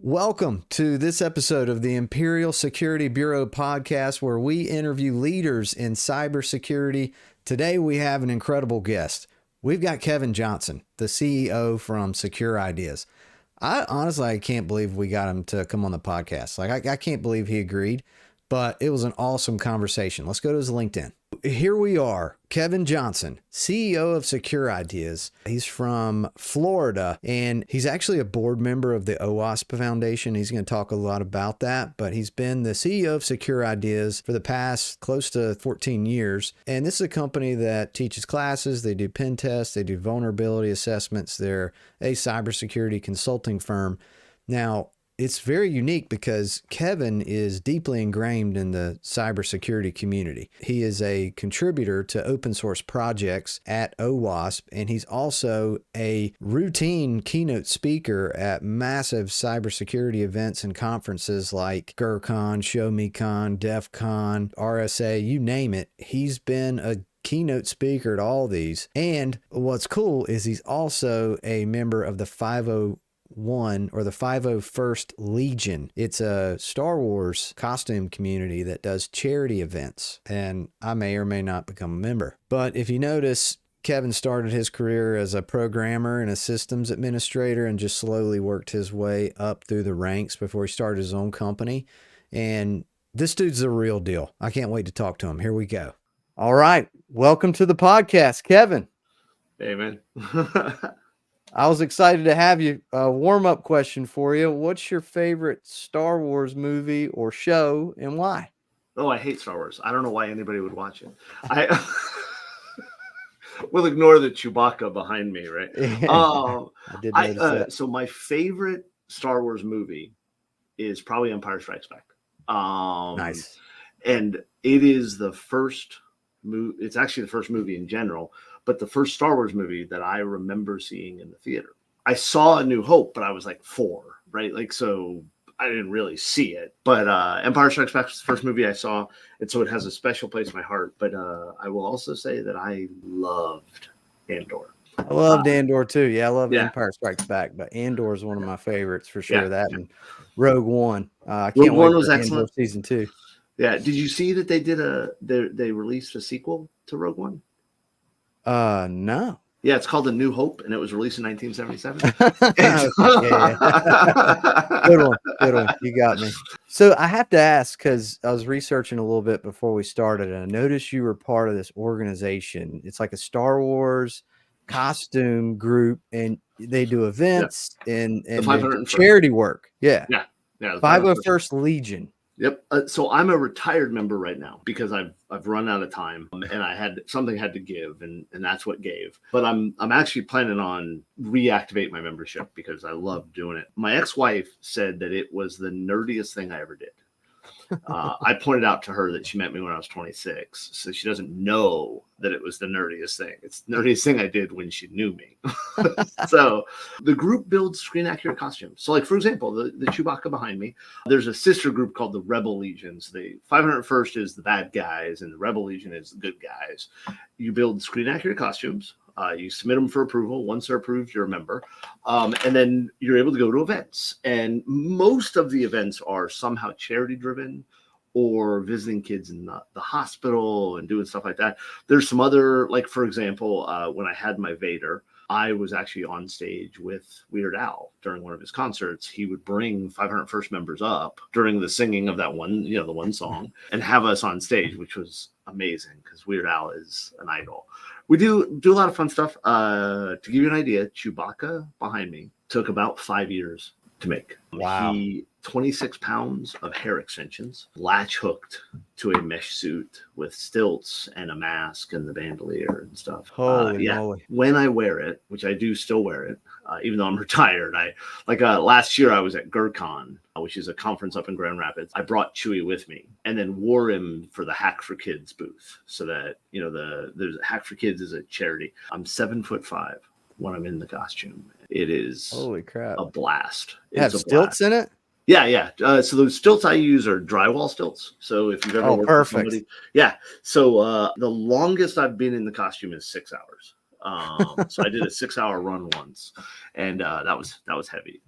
Welcome to this episode of the Imperial Security Bureau podcast, where we interview leaders in cybersecurity. Today, we have an incredible guest. We've got Kevin Johnson, the CEO from Secure Ideas. I can't believe we got him to come on the podcast. I can't believe he agreed, but it was an awesome conversation. Let's go to his LinkedIn. Here we are, Kevin Johnson, CEO of Secure Ideas. He's from Florida, and he's actually a board member of the OWASP Foundation. He's going to talk a lot about that, but he's been the CEO of Secure Ideas for the past close to 14 years. And this is a company that teaches classes. They do pen tests. They do vulnerability assessments. They're a cybersecurity consulting firm. Now, it's very unique because Kevin is deeply ingrained in the cybersecurity community. He is a contributor to open source projects at OWASP, and he's also a routine keynote speaker at massive cybersecurity events and conferences like GERCon, ShowMeCon, DEF CON, RSA, you name it. He's been a keynote speaker at all these. And what's cool is he's also a member of the 501 or the 501st Legion. It's a Star Wars costume community that does charity events, and I may or may not become a member. But if you notice, Kevin started his career as a programmer and a systems administrator and just slowly worked his way up through the ranks before he started his own company. And this dude's the real deal. I can't wait to talk to him. Here we go. All right. Welcome to the podcast, Kevin. Hey, man. I was excited to have you. A warm-up question for you. What's your favorite Star Wars movie or show, and why? Oh, I hate Star Wars. I don't know why anybody would watch it. I will ignore the Chewbacca behind me, right? I did notice that. So my favorite Star Wars movie is probably Empire Strikes Back. Nice. And it is the first movie. It's actually the first movie in general, but the first Star Wars movie that I remember seeing in the theater. I saw A New Hope, but I was like 4, right? So I didn't really see it. But Empire Strikes Back was the first movie I saw, and so it has a special place in my heart. But I will also say that I loved Andor. I loved Andor too. Yeah, I love Empire Strikes Back, but Andor is one of my favorites for sure. And Rogue One. I can't wait for Andor season 2. Yeah. Did you see that they released a sequel to Rogue One? No. Yeah, it's called A New Hope, and it was released in 1977. Good one. You got me. So I have to ask, because I was researching a little bit before we started, and I noticed you were part of this organization. It's like a Star Wars costume group, and they do events and charity work. Yeah. 501st Legion. Yep. So I'm a retired member right now because I've run out of time, and I had to give, and that's what gave. But I'm actually planning on reactivate my membership because I love doing it. My ex-wife said that it was the nerdiest thing I ever did. I pointed out to her that she met me when I was 26, so she doesn't know that it was the nerdiest thing. It's the nerdiest thing I did when she knew me. So the group builds screen accurate costumes. So, like, for example, the Chewbacca behind me, there's a sister group called the Rebel Legions. The 501st is the bad guys, and the Rebel Legion is the good guys. You build screen accurate costumes. You submit them for approval. Once they're approved, you're a member. And then you're able to go to events. And most of the events are somehow charity driven or visiting kids in the hospital and doing stuff like that. There's some other, like, for example, when I had my Vader, I was actually on stage with Weird Al during one of his concerts. He would bring 501st members up during the singing of that one, the one song, and have us on stage, which was amazing because Weird Al is an idol. We do a lot of fun stuff. To give you an idea, Chewbacca behind me took about 5 years to make. Wow. 26 pounds of hair extensions, latch hooked to a mesh suit with stilts and a mask and the bandolier and stuff. Holy moly. When I wear it, which I do still wear it, even though I'm retired, last year I was at GERCon, which is a conference up in Grand Rapids. I brought Chewie with me and then wore him for the Hack for Kids booth so that, there's Hack for Kids is a charity. I'm 7'5" when I'm in the costume. It is holy crap, a blast. Have stilts in it? Yeah. So those stilts I use are drywall stilts. So if you've ever worked with somebody, so the longest I've been in the costume is 6 hours. So I did a 6-hour run once, and that was heavy.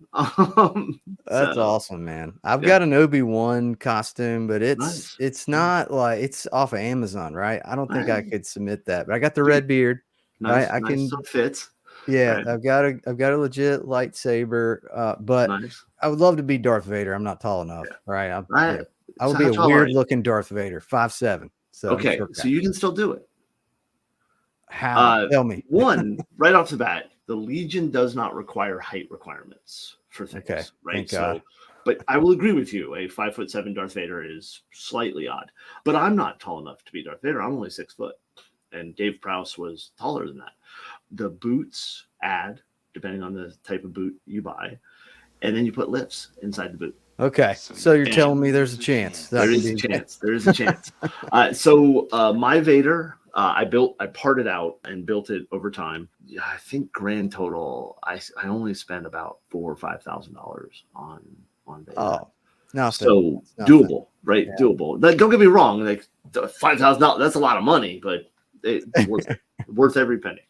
That's So awesome, man. I've yeah, got an Obi-Wan costume, but nice. it's not like it's off of Amazon, right? I don't think I Nice. could submit that, but I got the Dude, red beard, right? nice, I nice. So can, it fits. yeah, Right. I've got a legit lightsaber, but Nice. I would love to be Darth Vader. I'm not tall enough, Yeah. right? Right. I would So be how a tall are weird you? looking Darth Vader, 5'7", so I'm Okay, short so guy. you can still do it. How? Tell me. One, right off the bat, the Legion does not require height requirements for Okay, things, right? thank God. So, but I will agree with you. A 5'7" Darth Vader is slightly odd, but I'm not tall enough to be Darth Vader. I'm only 6 foot, and Dave Prowse was taller than that. The boots add, depending on the type of boot you buy, and then you put lifts inside the boot. Okay, so you're And telling me there's a chance that I there can is a be. chance. There is a chance. My Vader, I parted out and built it over time. Yeah, I think grand total, I only spent about $4,000 or $5,000 on Vader. Oh, nothing. So Nothing. doable, right? Yeah. Doable. Like, don't get me wrong. Like $5,000, that's a lot of money, but it's worth it. Worth every penny.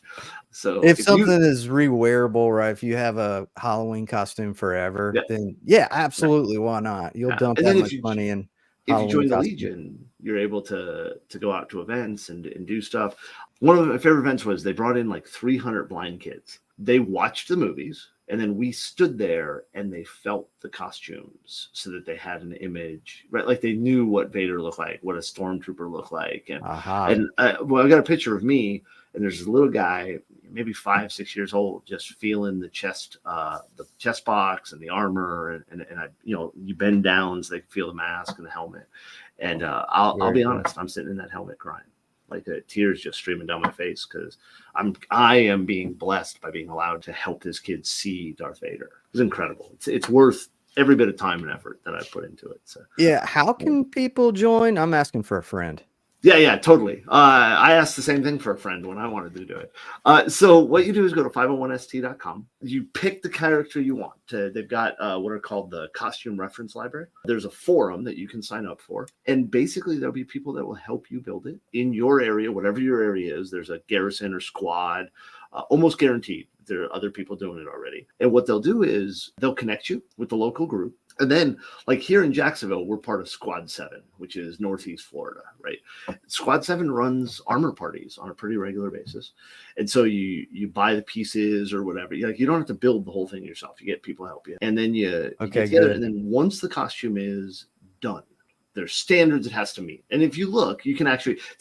So If something is re-wearable, right? If you have a Halloween costume forever, yeah, then yeah, right. absolutely. Why not? You'll Yeah. dump And that then much money in if you Halloween join the costume. Legion, you're able to go out to events and do stuff. One of my favorite events was they brought in like 300 blind kids. They watched the movies, and then we stood there and they felt the costumes so that they had an image, right? Like they knew what Vader looked like, what a stormtrooper looked like, and well, I got a picture of me, and there's a little guy, maybe 5-6 years old, just feeling the chest box and the armor, and I, you bend down so they can feel the mask and the helmet, and I'll be honest, I'm sitting in that helmet crying, like tears just streaming down my face, because I am being blessed by being allowed to help this kid see Darth Vader. It's incredible. It's worth every bit of time and effort that I put into it. So Yeah, how can people join? I'm asking for a friend. yeah, totally. I asked the same thing for a friend when I wanted to do it. So what you do is go to 501st.com. You pick the character you want. They've got what are called the costume reference library. There's a forum that you can sign up for. And basically there'll be people that will help you build it in your area, whatever your area is. There's a garrison or squad, almost guaranteed. There are other people doing it already. And what they'll do is they'll connect you with the local group. And then, like here in Jacksonville, we're part of Squad 7, which is Northeast Florida, right? Squad 7 runs armor parties on a pretty regular basis. And so you buy the pieces or whatever. You don't have to build the whole thing yourself. You get people to help you. And then you get together. And then once the costume is done, there's standards it has to meet. And if you look, it's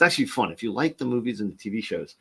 actually fun. If you like the movies and the TV shows,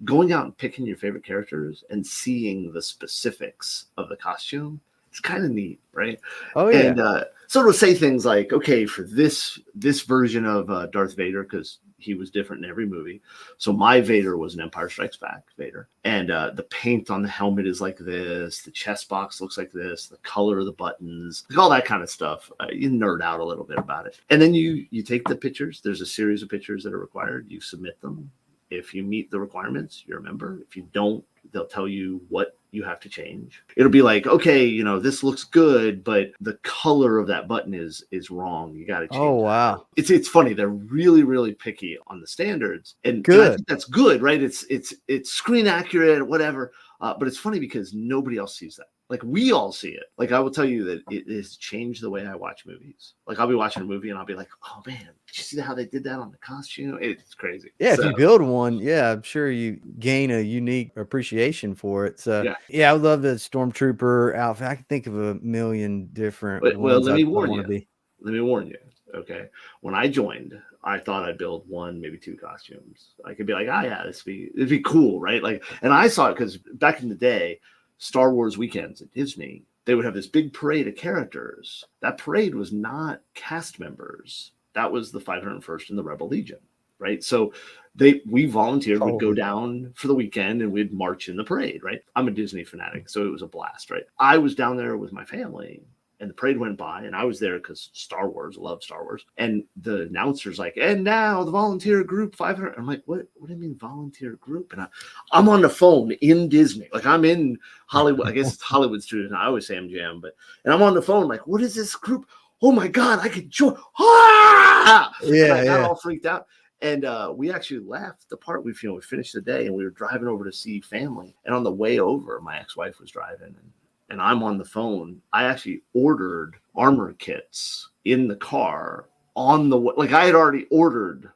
going out and picking your favorite characters and seeing the specifics of the costume, it's kind of neat, right? Oh yeah. And so it'll say things like, okay, for this version of Darth Vader, because he was different in every movie. So my Vader was an Empire Strikes Back Vader, and the paint on the helmet is like this, the chest box looks like this, the color of the buttons, all that kind of stuff. You nerd out a little bit about it, and then you take the pictures. There's a series of pictures that are required. You submit them. If you meet the requirements, you're a member. If you don't, they'll tell you what you have to change. It'll be like, okay, this looks good, but the color of that button is wrong. You got to change. Oh wow, it's funny. They're really, really picky on the standards, and I think that's good, right? It's screen accurate, whatever. But it's funny because nobody else sees that. Like we all see it. Like I will tell you that it has changed the way I watch movies. Like I'll be watching a movie and I'll be like, oh man, did you see how they did that on the costume? It's crazy. Yeah, if you build one, yeah, I'm sure you gain a unique appreciation for it. So yeah, I would love the Stormtrooper outfit. I can think of a million different well, ones. let me warn you. Okay. When I joined, I thought I'd build one, maybe two costumes. I could be like, it'd be cool, right? Like, and I saw it because back in the day, Star Wars weekends at Disney, they would have this big parade of characters. That parade was not cast members. That was the 501st and the Rebel Legion, right? So we volunteered, would go down for the weekend and we'd march in the parade, right? I'm a Disney fanatic, so it was a blast, right? I was down there with my family and the parade went by and I was there because Star Wars, I love Star Wars. And the announcer's like, and now the volunteer group 500. I'm like, what do you mean volunteer group? And I'm on the phone in Disney. Like I'm in Hollywood. I guess it's Hollywood Studios. I always say MGM, and I'm on the phone like, what is this group? Oh my God, I could join. Ah! Yeah, I got all freaked out. And we actually left the part, we finished the day and we were driving over to see family. And on the way over, my ex-wife was driving and I'm on the phone. I actually ordered armor kits in the car on the way. Like I had already ordered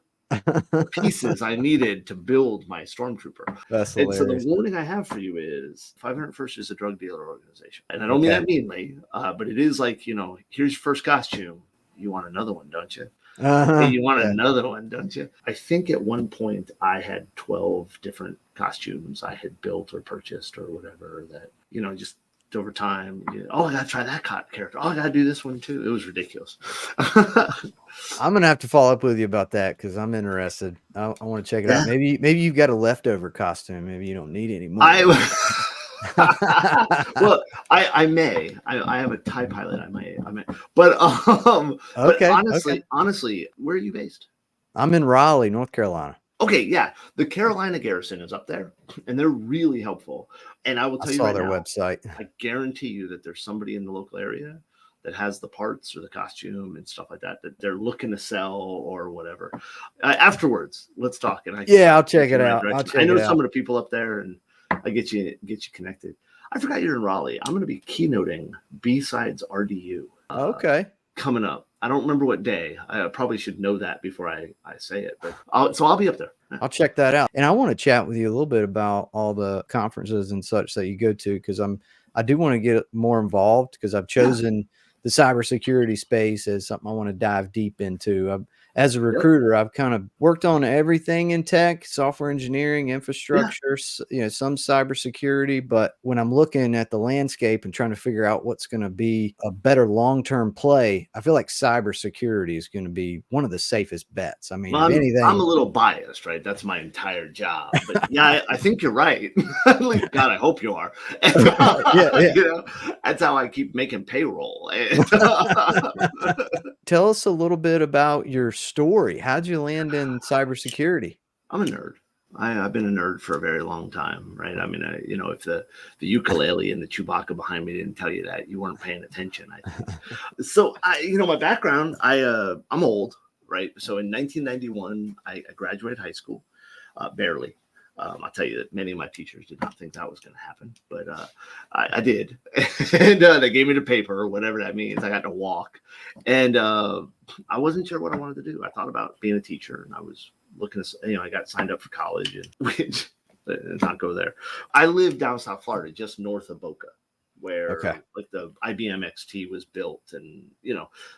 pieces I needed to build my stormtrooper. That's And so the hilarious. warning I have for you is 501st is a drug dealer organization. And I don't mean that meanly, but it is like, here's your first costume. You want another one, don't you? Hey, you want another one, don't you? I think at one point I had 12 different costumes I had built or purchased or whatever that, just over time, I got to try that character. I got to do this one too. It was ridiculous. I'm going to have to follow up with you about that because I'm interested. I want to check it out. Maybe you've got a leftover costume. Maybe you don't need any more. Well, I may. I have a TIE pilot. I may. But okay. But honestly, where are you based? I'm in Raleigh, North Carolina. Okay, yeah. The Carolina Garrison is up there, and they're really helpful. And I will tell you right now, their website. I guarantee you that there's somebody in the local area that has the parts or the costume and stuff like that they're looking to sell or whatever. Afterwards, let's talk. And I'll check it out. I know some of the people up there, and I get you connected. I forgot you're in Raleigh. I'm going to be keynoting B-Sides RDU. Coming up. I don't remember what day. I probably should know that before I say it. But I'll be up there. I'll check that out. And I want to chat with you a little bit about all the conferences and such that you go to, because I do want to get more involved because I've chosen the cybersecurity space as something I want to dive deep into. As a recruiter, I've kind of worked on everything in tech, software engineering, infrastructure, some cybersecurity. But when I'm looking at the landscape and trying to figure out what's going to be a better long-term play, I feel like cybersecurity is going to be one of the safest bets. I mean, if anything, I'm a little biased, right? That's my entire job. But yeah, I think you're right. God, I hope you are. That's how I keep making payroll. Tell us a little bit about your story. How'd you land in cybersecurity? I'm a nerd. I've been a nerd for a very long time, right? I mean, if the ukulele and the Chewbacca behind me didn't tell you that, you weren't paying attention, I think. So, my background, I'm old, right? So in 1991, I graduated high school, barely. I'll tell you that many of my teachers did not think that was going to happen, but I did. And they gave me the paper, whatever that means. I got to walk. And I wasn't sure what I wanted to do. I thought about being a teacher, and I was looking at, I got signed up for college, and which let's not go there. I lived down South Florida, just north of Boca, where like the IBM XT was built, and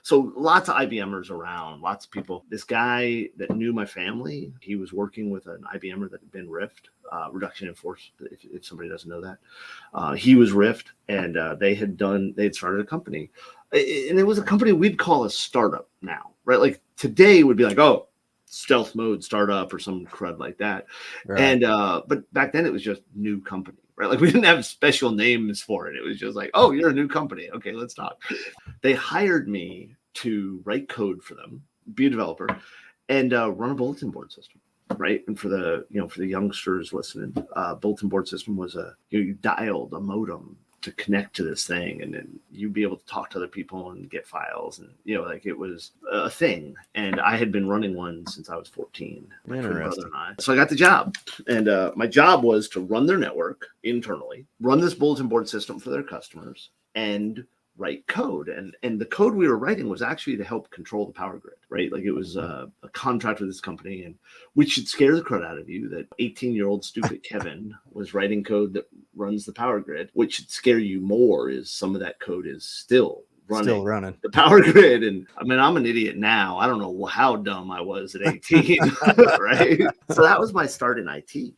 so lots of IBMers around, lots of people. This guy that knew my family, he was working with an IBMer that had been riffed, reduction in force. If somebody doesn't know that, he was riffed, and they had started a company, and it was a company we'd call a startup now, right? Like today would be like, oh, stealth mode startup or some crud like that, and but back then it was just new company. Right? Like we didn't have special names for it. It was just like, oh, you're a new company. Okay, let's talk. They hired me to write code for them, be a developer, and run a bulletin board system. Right. And for the youngsters listening, bulletin board system was you dialed a modem to connect to this thing, and then you'd be able to talk to other people and get files, and like it was a thing. And I had been running one since I was 14. My twin brother and I. So I got the job, and my job was to run their network internally, run this bulletin board system for their customers, and write code. And the code we were writing was actually to help control the power grid, right? Like it was a contract with this company, and which should scare the crud out of you that 18-year-old stupid Kevin was writing code that runs the power grid. What should scare you more is some of that code is still running the power grid. And I mean, I'm an idiot now. I don't know how dumb I was at 18, right? So that was my start in IT.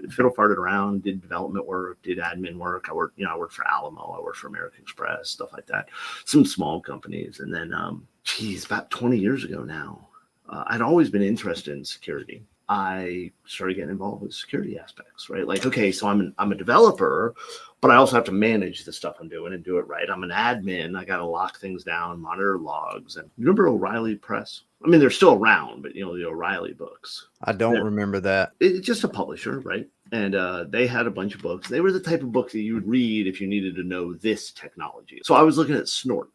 Fiddle farted around, did development work, did admin work. I worked for Alamo, I worked for American Express, stuff like that. Some small companies. And then, about 20 years ago now, I'd always been interested in security. I started getting involved with security aspects, right? Like, okay, so I'm a developer, but I also have to manage the stuff I'm doing and do it right. I'm an admin. I got to lock things down, monitor logs. And remember O'Reilly Press? I mean, they're still around, but the O'Reilly books. I don't remember that. It's just a publisher, right? And they had a bunch of books. They were the type of books that you would read if you needed to know this technology. So I was looking at Snort,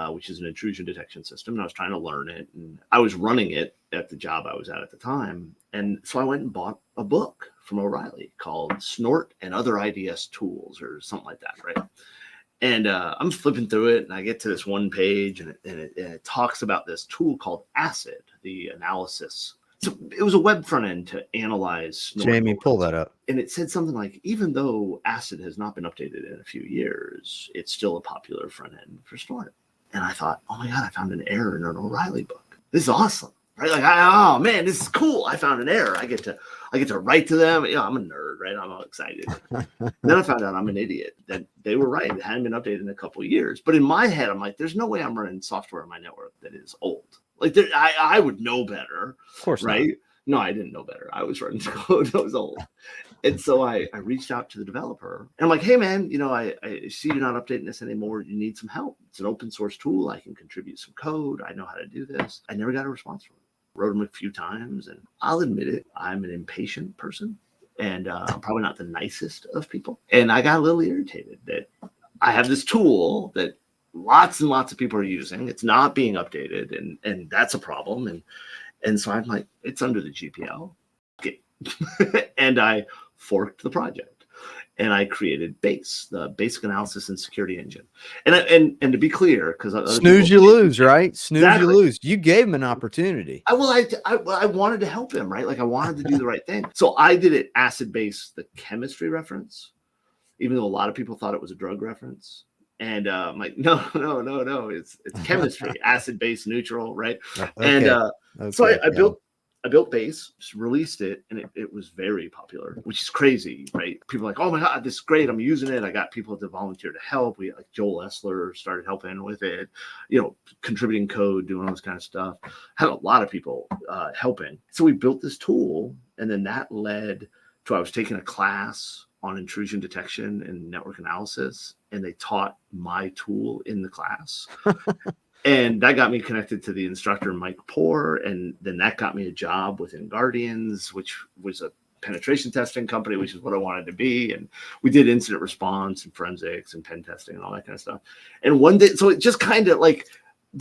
which is an intrusion detection system, and I was trying to learn it. And I was running it at the job I was at the time. And so I went and bought a book from O'Reilly called Snort and Other IDS Tools or something like that, right? And I'm flipping through it, and I get to this one page, and it talks about this tool called ACID, the analysis. So it was a web front end to analyze Snort. Jamie, pull that up. And it said something like, even though ACID has not been updated in a few years, it's still a popular front end for Snort. And I thought, oh my God, I found an error in an O'Reilly book. This is awesome, right? Like, oh man, this is cool. I found an error. I get to write to them. I'm a nerd, right? I'm all excited. Then I found out I'm an idiot, that they were right. It hadn't been updated in a couple of years. But in my head, I'm like, there's no way I'm running software on my network that is old. Like, I would know better. Of course, right? No, I didn't know better. I was running code that was old. And so I reached out to the developer, and I'm like, hey man, I see you're not updating this anymore. You need some help. It's an open source tool. I can contribute some code. I know how to do this. I never got a response from him. Wrote him a few times, and I'll admit it, I'm an impatient person, and I'm probably not the nicest of people. And I got a little irritated that I have this tool that lots and lots of people are using. It's not being updated, and that's a problem. And so I'm like, it's under the GPL. Okay. And I forked the project, and I created BASE, the Basic Analysis and Security Engine. And to be clear, because snooze you lose, right? Snooze exactly. You lose. You gave him an opportunity. I wanted to help him, right? Like, I wanted to do the right thing. So I did it acid-base, the chemistry reference, even though a lot of people thought it was a drug reference. And I'm like, no, it's chemistry, acid, base, neutral, right? Okay. And so I built BASE, released it, and it was very popular, which is crazy, right? People are like, oh my God, this is great. I'm using it. I got people to volunteer to help. We, like, Joel Essler started helping with it, contributing code, doing all this kind of stuff. Had a lot of people helping. So we built this tool, and then that led to, I was taking a class on intrusion detection and network analysis, and they taught my tool in the class. And that got me connected to the instructor, Mike Poor. And then that got me a job within Guardians, which was a penetration testing company, which is what I wanted to be. And we did incident response and forensics and pen testing and all that kind of stuff. And one day, so it just kind of like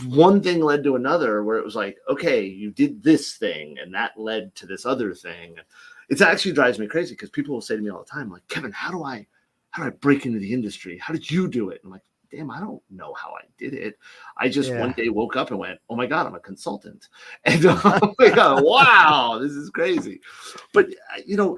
one thing led to another, where it was like, okay, you did this thing, and that led to this other thing. It actually drives me crazy, because people will say to me all the time, like, Kevin, how do I break into the industry? How did you do it? I'm like, damn, I don't know how I did it. I just one day woke up and went, oh my God, I'm a consultant. And oh my God, wow, this is crazy. But,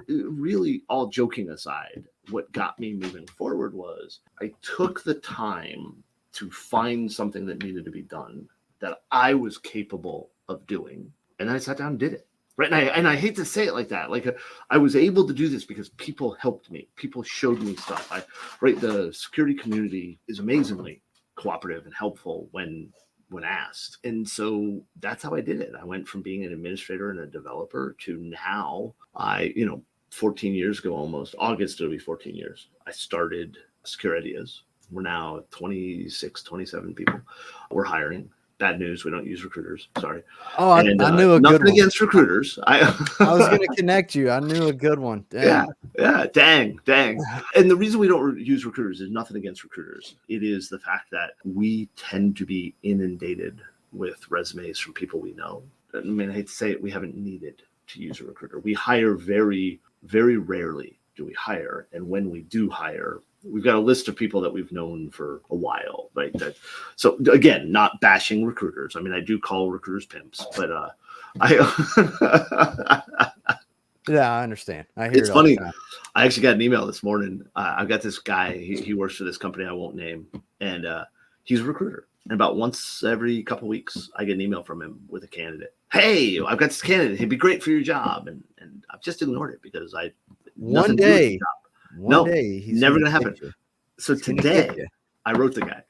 really, all joking aside, what got me moving forward was I took the time to find something that needed to be done that I was capable of doing. And I sat down and did it. Right. And I hate to say it like that. Like, I was able to do this because people helped me. People showed me stuff. The security community is amazingly cooperative and helpful when asked. And so that's how I did it. I went from being an administrator and a developer to now 14 years ago, almost August, it'll be 14 years. I started Secure Ideas. We're now 26, 27 people. We're hiring. Bad news, we don't use recruiters. Sorry. Oh, I knew a good one. Nothing against recruiters. I was going to connect you. I knew a good one. Dang. Yeah. Dang. And the reason we don't use recruiters is nothing against recruiters. It is the fact that we tend to be inundated with resumes from people we know. I mean, I hate to say it, we haven't needed to use a recruiter. We hire very, very rarely do we hire. And when we do hire, we've got a list of people that we've known for a while, right? So again, not bashing recruiters. I mean, I do call recruiters pimps, but yeah, I understand. I hear it's funny. I actually got an email this morning. I've got this guy. He works for this company I won't name, and he's a recruiter. And about once every couple of weeks, I get an email from him with a candidate. Hey, I've got this candidate. He'd be great for your job, and I've just ignored it because one day he's never gonna happen. So today I wrote the guy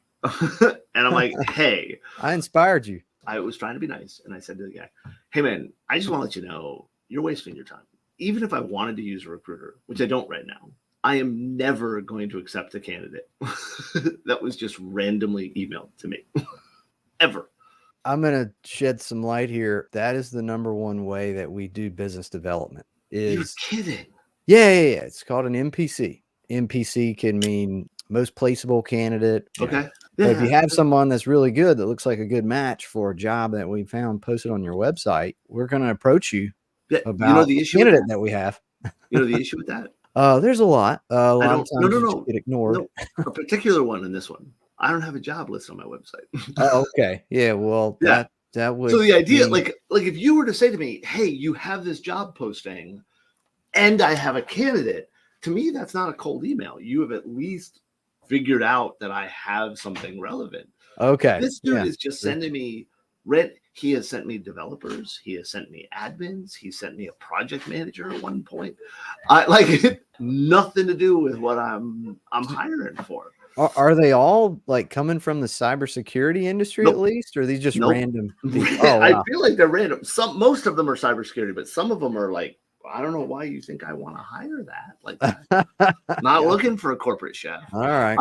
and I'm like, hey, I inspired you. I was trying to be nice, and I said to the guy, hey man, I just want to let you know you're wasting your time. Even if I wanted to use a recruiter, which I don't right now, I am never going to accept a candidate that was just randomly emailed to me. Ever. I'm going to shed some light here. That is the number one way that we do business development. You're kidding. Yeah. It's called an MPC. MPC can mean most placeable candidate. Okay. So if you Yeah. have someone that's really good, that looks like a good match for a job that we found posted on your website, we're going to approach you Yeah. You know about the a issue with candidate that? that we have. You know the issue with that? There's a lot. A I lot of don't. No, times no, you just no, get ignored. no. A particular one in this one. I don't have a job list on my website. Oh, okay. Yeah. Well, Yeah. that So would the idea, be like if you were to say to me, "Hey, you have this job posting, and I have a candidate," to me, that's not a cold email. You have at least figured out that I have something relevant. okay. This dude Yeah. is just sending me rent. He has sent me developers. He has sent me admins. He sent me a project manager at one point. I like nothing to do with what I'm hiring for. Are they all like coming from the cybersecurity industry at Nope. least, or are these just Nope. random people? Oh I wow. feel like they're random. Most of them are cybersecurity, but some of them are like, I don't know why you think I want to hire that. Like, not Gotcha. looking for a corporate chef. All right.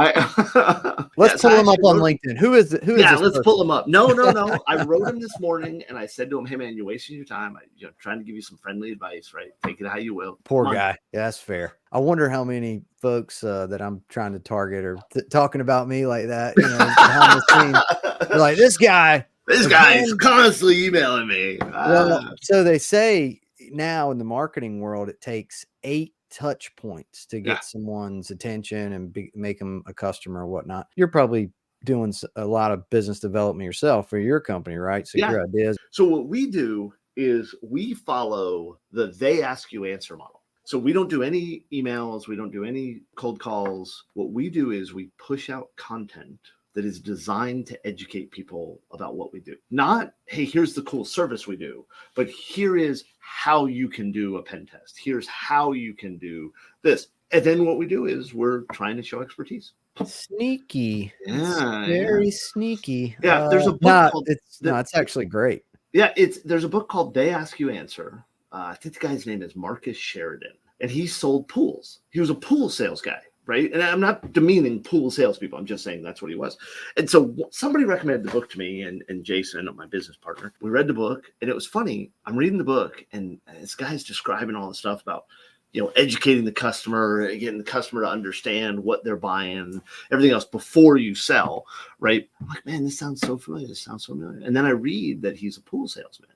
Let's Yes, pull I them up actually on wrote. LinkedIn. Who is Yeah, this let's pull person? him up. No, no, no. I wrote him this morning, and I said to him, "Hey, man, you're wasting your time. Trying to give you some friendly advice, right? Take it how you will." Poor Come on. guy. Yeah, that's fair. I wonder how many folks that I'm trying to target are talking about me like that, behind the scenes. They're like, this guy This guy's again. constantly emailing me. Well, so they say now in the marketing world, it takes 8 touch points to Yeah. get someone's attention and make them a customer or whatnot. You're probably doing a lot of business development yourself for your company, right? Yeah. Secure Ideas. So what we do is we follow the they ask you answer model. So we don't do any emails, we don't do any cold calls. What we do is we push out content that is designed to educate people about what we do. Not, hey, here's the cool service we do, but here is how you can do a pen test. Here's how you can do this. And then what we do is we're trying to show expertise. Sneaky. It's Yeah, very sneaky. yeah. There's a book No, called it's actually great. Yeah, there's a book called They Ask You Answer. I think the guy's name is Marcus Sheridan, and he sold pools. He was a pool sales guy, right? And I'm not demeaning pool salespeople. I'm just saying that's what he was. And so somebody recommended the book to me and Jason, my business partner. We read the book, and it was funny. I'm reading the book, and this guy's describing all the stuff about educating the customer, getting the customer to understand what they're buying, everything else before you sell, right? I'm like, man, this sounds so familiar. This sounds so familiar. And then I read that he's a pool salesman,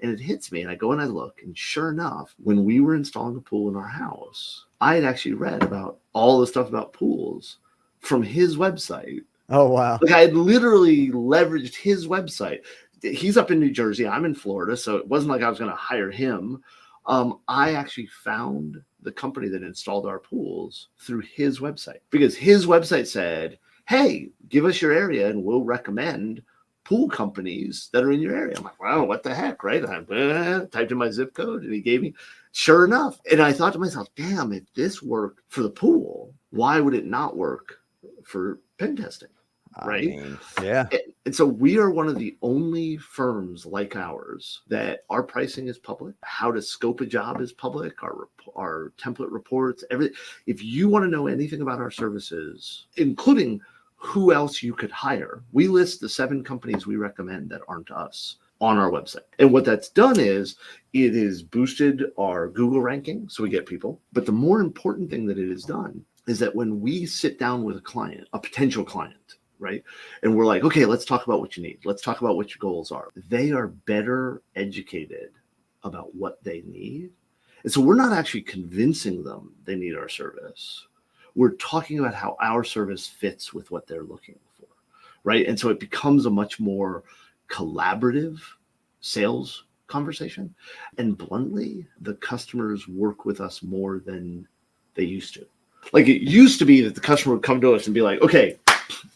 and it hits me. And I go and I look, and sure enough, when we were installing a pool in our house, I had actually read about all the stuff about pools from his website. Oh, wow. Like I had literally leveraged his website. He's up in New Jersey. I'm in Florida. So it wasn't like I was going to hire him. I actually found the company that installed our pools through his website because his website said, hey, give us your area and we'll recommend pool companies that are in your area. I'm like, wow, what the heck, right? I typed in my zip code and he gave me, sure enough. And I thought to myself, damn, if this worked for the pool, why would it not work for pen testing? Right? I mean, yeah. And so we are one of the only firms like ours that our pricing is public. How to scope a job is public. Our template reports, everything. If you want to know anything about our services, including who else you could hire, we list the 7 companies we recommend that aren't us on our website. And what that's done is it has boosted our Google ranking, so we get people. But the more important thing that it has done is that when we sit down with a client, a potential client, right? And we're like, okay, let's talk about what you need. Let's talk about what your goals are. They are better educated about what they need. And so we're not actually convincing them they need our service. We're talking about how our service fits with what they're looking for, right? And so it becomes a much more collaborative sales conversation. And bluntly, the customers work with us more than they used to. Like it used to be that the customer would come to us and be like, okay,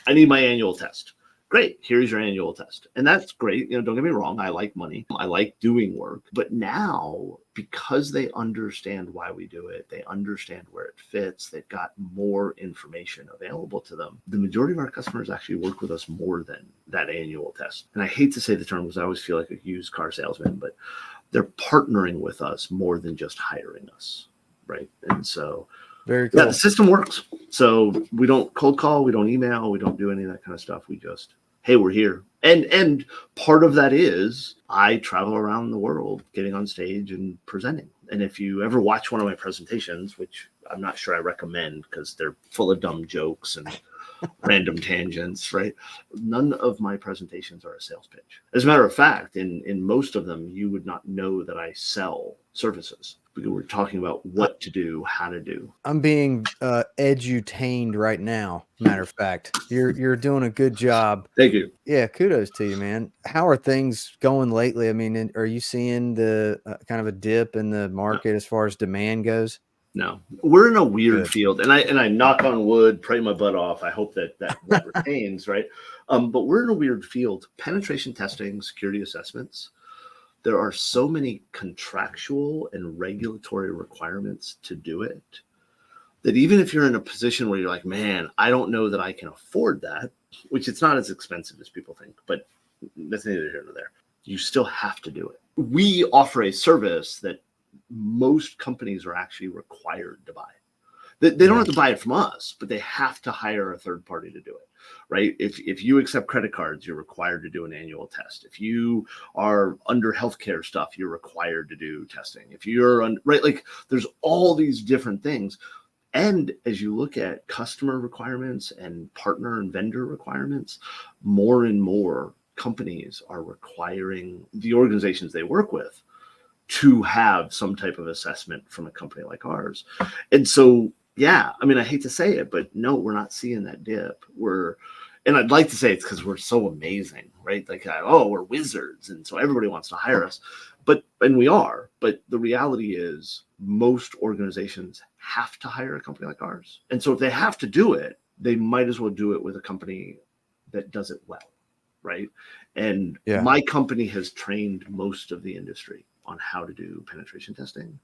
I need my annual test. Great. Here's your annual test. And that's great. Don't get me wrong. I like money. I like doing work. But now, because they understand why we do it, they understand where it fits, they've got more information available to them. The majority of our customers actually work with us more than that annual test. And I hate to say the term because I always feel like a used car salesman, but they're partnering with us more than just hiring us. Right. And so very cool. Yeah, the system works. So we don't cold call, we don't email, we don't do any of that kind of stuff. We just, hey, we're here. And part of that is I travel around the world getting on stage and presenting. And if you ever watch one of my presentations, which I'm not sure I recommend because they're full of dumb jokes and random tangents, right? None of my presentations are a sales pitch. As a matter of fact, in most of them, you would not know that I sell services because we're talking about what to do, how to do. I'm being edutained right now. Matter of fact, you're doing a good job. Thank you. Yeah, kudos to you, man. How are things going lately? I mean, are you seeing the kind of a dip in the market as far as demand goes? No, we're in a weird Good. field, and I knock on wood, pray my butt off. I hope that retains, right? But we're in a weird field. Penetration testing, security assessments. There are so many contractual and regulatory requirements to do it that even if you're in a position where you're like, man, I don't know that I can afford that, which it's not as expensive as people think, but that's neither here nor there. You still have to do it. We offer a service that most companies are actually required to buy. They don't have to buy it from us, but they have to hire a third party to do it, right? If you accept credit cards, you're required to do an annual test. If you are under healthcare stuff, you're required to do testing. If you're right, like there's all these different things. And as you look at customer requirements and partner and vendor requirements, more and more companies are requiring the organizations they work with to have some type of assessment from a company like ours. And so, yeah, I mean, I hate to say it, but no, we're not seeing that dip. And I'd like to say it's because we're so amazing, right? Like, we're wizards. And so everybody wants to hire us. And we are, but the reality is most organizations have to hire a company like ours. And so if they have to do it, they might as well do it with a company that does it well, right? And my company has trained most of the industry on how to do penetration testing.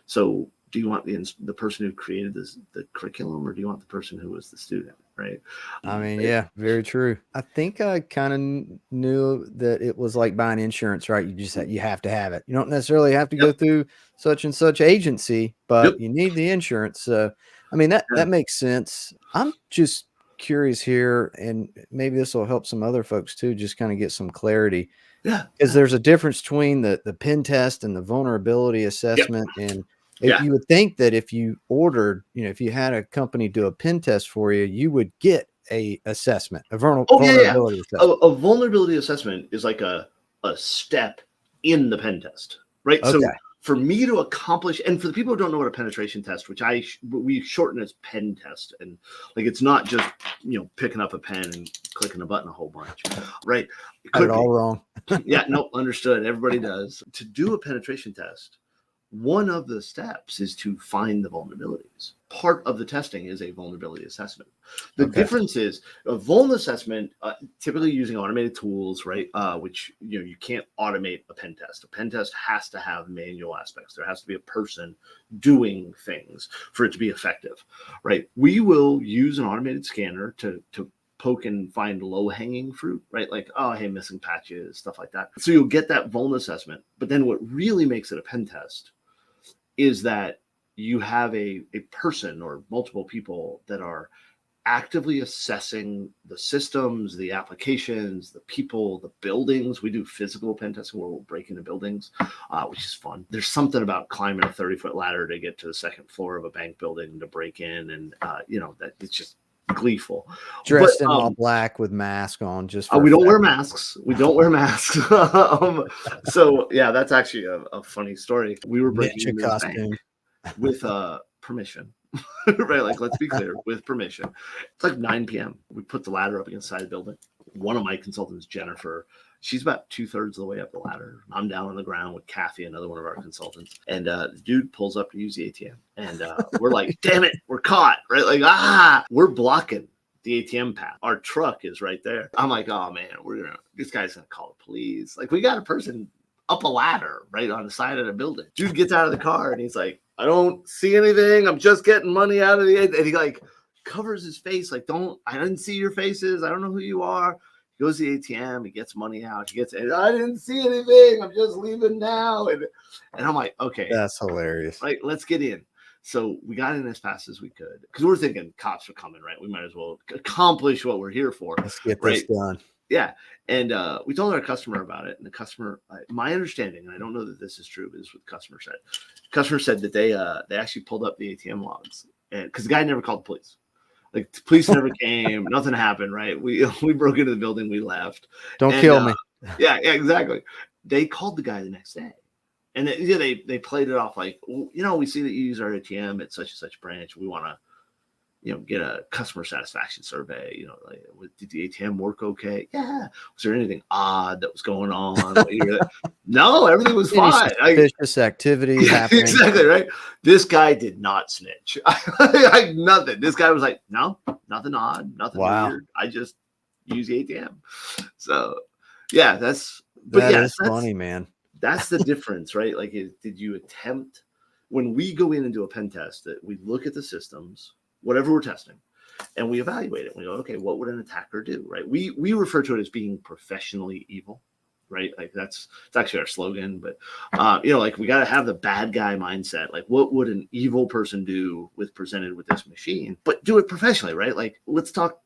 So do you want the person who created the curriculum, or do you want the person who was the student, right? I mean, yeah, very true. I think I kind of knew that it was like buying insurance, right? You have to have it. You don't necessarily have to go through such and such agency, but you need the insurance. So, I mean, that makes sense. I'm just curious here, and maybe this will help some other folks too, just kind of get some clarity. Because there's a difference between the pen test and the vulnerability assessment. And you would think that if you ordered, if you had a company do a pen test for you, you would get a assessment, a vulnerability assessment. A vulnerability assessment is like a step in the pen test, right? Okay. So for me to accomplish, and for the people who don't know what a penetration test, which we shorten as pen test, and like it's not just picking up a pen and clicking a button a whole bunch, right? Got it all wrong. Nope, understood. Everybody does. To do a penetration test, one of the steps is to find the vulnerabilities. Part of the testing is a vulnerability assessment. The difference is a vulnerability assessment, typically using automated tools, right? Which you can't automate a pen test. A pen test has to have manual aspects. There has to be a person doing things for it to be effective, right? We will use an automated scanner to poke and find low-hanging fruit, right? Like, hey, missing patches, stuff like that. So you'll get that vulnerability assessment. But then what really makes it a pen test is that you have a person or multiple people that are actively assessing the systems, the applications, the people, the buildings. We do physical pen testing where we'll break into buildings, which is fun. There's something about climbing a 30-foot ladder to get to the second floor of a bank building to break in, and that it's just gleeful. Dressed in all black with mask on, just we don't wear masks. We don't wear masks. So yeah, that's actually a funny story. We were breaking into this bank with permission. Right, like let's be clear, with permission. It's like 9 p.m. We put the ladder up against the side of the building. One of my consultants, Jennifer, she's about 2/3 of the way up the ladder. I'm down on the ground with Kathy, another one of our consultants, and the dude pulls up to use the ATM, and we're like, "Damn it, we're caught!" Right, like we're blocking the ATM path. Our truck is right there. I'm like, "Oh man, this guy's gonna call the police." Like we got a person up a ladder right on the side of the building. Dude gets out of the car and he's like, "I don't see anything. I'm just getting money out of the," and he like covers his face like, I didn't see your faces. I don't know who you are. He goes to the ATM, he gets money out, I didn't see anything. I'm just leaving now. And I'm like, okay. That's hilarious. Like, let's get in. So we got in as fast as we could because we're thinking cops are coming, right? We might as well accomplish what we're here for. Let's get this done. Yeah. And we told our customer about it. And the customer, my understanding, and I don't know that this is true, but this is what the customer said. The customer said that they actually pulled up the ATM logs, and because the guy never called the police. Like the police never came, nothing happened, right? We broke into the building, we left. Don't And, kill me. Yeah, exactly. They called the guy the next day. And they played it off like, well, we see that you use our ATM at such and such branch. We want to, get a customer satisfaction survey. Like, did the ATM work okay? Yeah. Was there anything odd that was going on? No, everything was fine. Suspicious activity happening. Exactly right. This guy did not snitch. Like nothing. This guy was like, no, nothing odd, nothing weird. I just use the ATM. So yeah, that's funny, man. That's the difference, right? Like, did you attempt, when we go in and do a pen test, that we look at the systems, whatever we're testing, and we evaluate it. We go, okay, what would an attacker do, right? We refer to it as being professionally evil, right? Like it's actually our slogan, but like we got to have the bad guy mindset. Like, what would an evil person do presented with this machine? But do it professionally, right? Like, let's talk,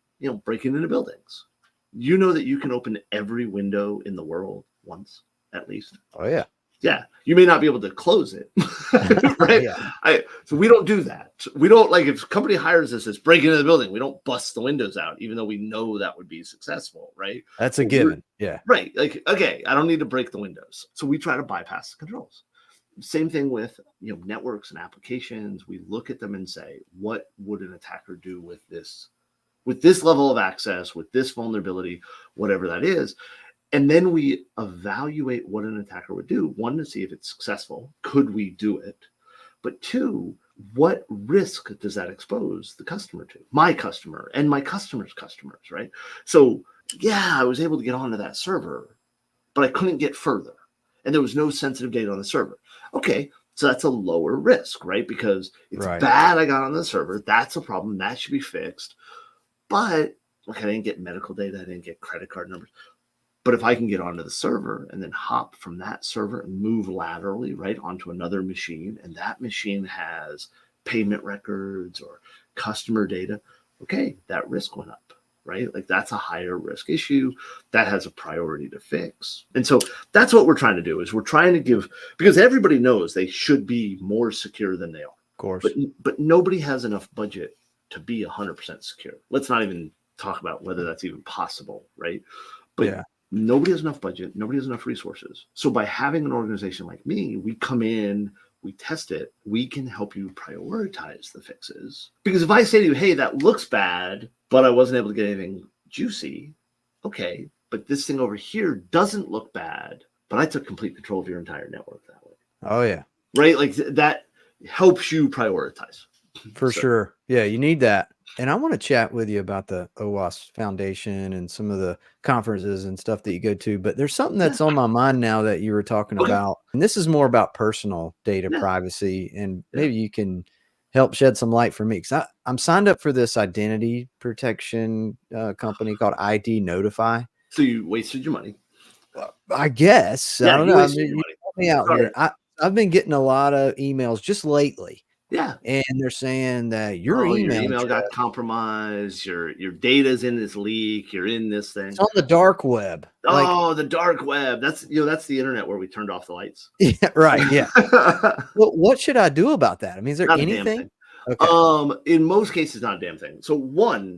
breaking into buildings. You know that you can open every window in the world once, at least. Oh yeah. Yeah, you may not be able to close it, right? Yeah. So we don't do that. We don't, like, if a company hires us, it's break into the building. We don't bust the windows out, even though we know that would be successful, right? That's a given. Yeah. Right. Like, okay, I don't need to break the windows. So we try to bypass the controls. Same thing with networks and applications. We look at them and say, what would an attacker do with this level of access, with this vulnerability, whatever that is? And then we evaluate what an attacker would do. One, to see if it's successful. Could we do it? But two, what risk does that expose the customer to? My customer and my customer's customers, right? So yeah, I was able to get onto that server, but I couldn't get further. And there was no sensitive data on the server. Okay, so that's a lower risk, right? Because it's bad I got on the server. That's a problem. That should be fixed. But like, I didn't get medical data. I didn't get credit card numbers. But if I can get onto the server and then hop from that server and move laterally right onto another machine, and that machine has payment records or customer data, okay, that risk went up, right? Like, that's a higher risk issue that has a priority to fix. And so that's what we're trying to do, is we're trying to give, because everybody knows they should be more secure than they are. Of course. But nobody has enough budget to be 100% secure. Let's not even talk about whether that's even possible, right? But yeah. Nobody has enough budget. Nobody has enough resources. So by having an organization like me, we come in, we test it, we can help you prioritize the fixes. Because if I say to you, hey, that looks bad, but I wasn't able to get anything juicy, okay, but this thing over here doesn't look bad, but I took complete control of your entire network that way. Oh, yeah. Right? Like, that helps you prioritize. For sure. Yeah, you need that. And I want to chat with you about the OWASP Foundation and some of the conferences and stuff that you go to. But there's something that's on my mind now that you were talking about. And this is more about personal data privacy. And maybe you can help shed some light for me. Because I'm signed up for this identity protection company called ID Notify. So you wasted your money. I guess. I don't know. You help me out here. I've been getting a lot of emails just lately. Yeah. And they're saying that your email got compromised, your data's in this leak, you're in this thing. It's on the dark web. Oh, the dark web. That's that's the internet where we turned off the lights. Yeah, right. Yeah. Well, what should I do about that? I mean, is there not anything? Okay. In most cases, not a damn thing. So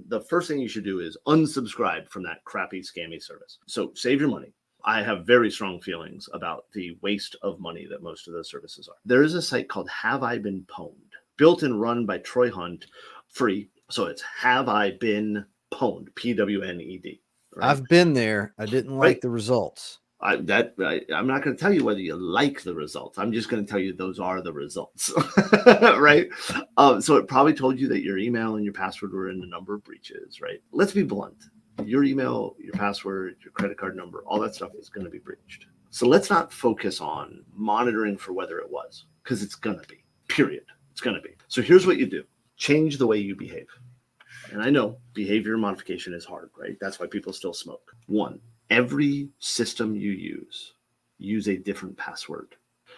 the first thing you should do is unsubscribe from that crappy scammy service. So save your money. I have very strong feelings about the waste of money that most of those services are. There is a site called Have I Been Pwned, built and run by Troy Hunt, free. So it's Have I Been Pwned, Pwned. Right? I've been there. I didn't like the results. I'm not going to tell you whether you like the results. I'm just going to tell you those are the results, right? So it probably told you that your email and your password were in a number of breaches, right? Let's be blunt. Your email, your password, your credit card number, all that stuff is going to be breached. So let's not focus on monitoring for whether it was, because it's going to be, period. It's going to be. So here's what you do. Change the way you behave. And I know behavior modification is hard, right? That's why people still smoke. 1, every system you use a different password.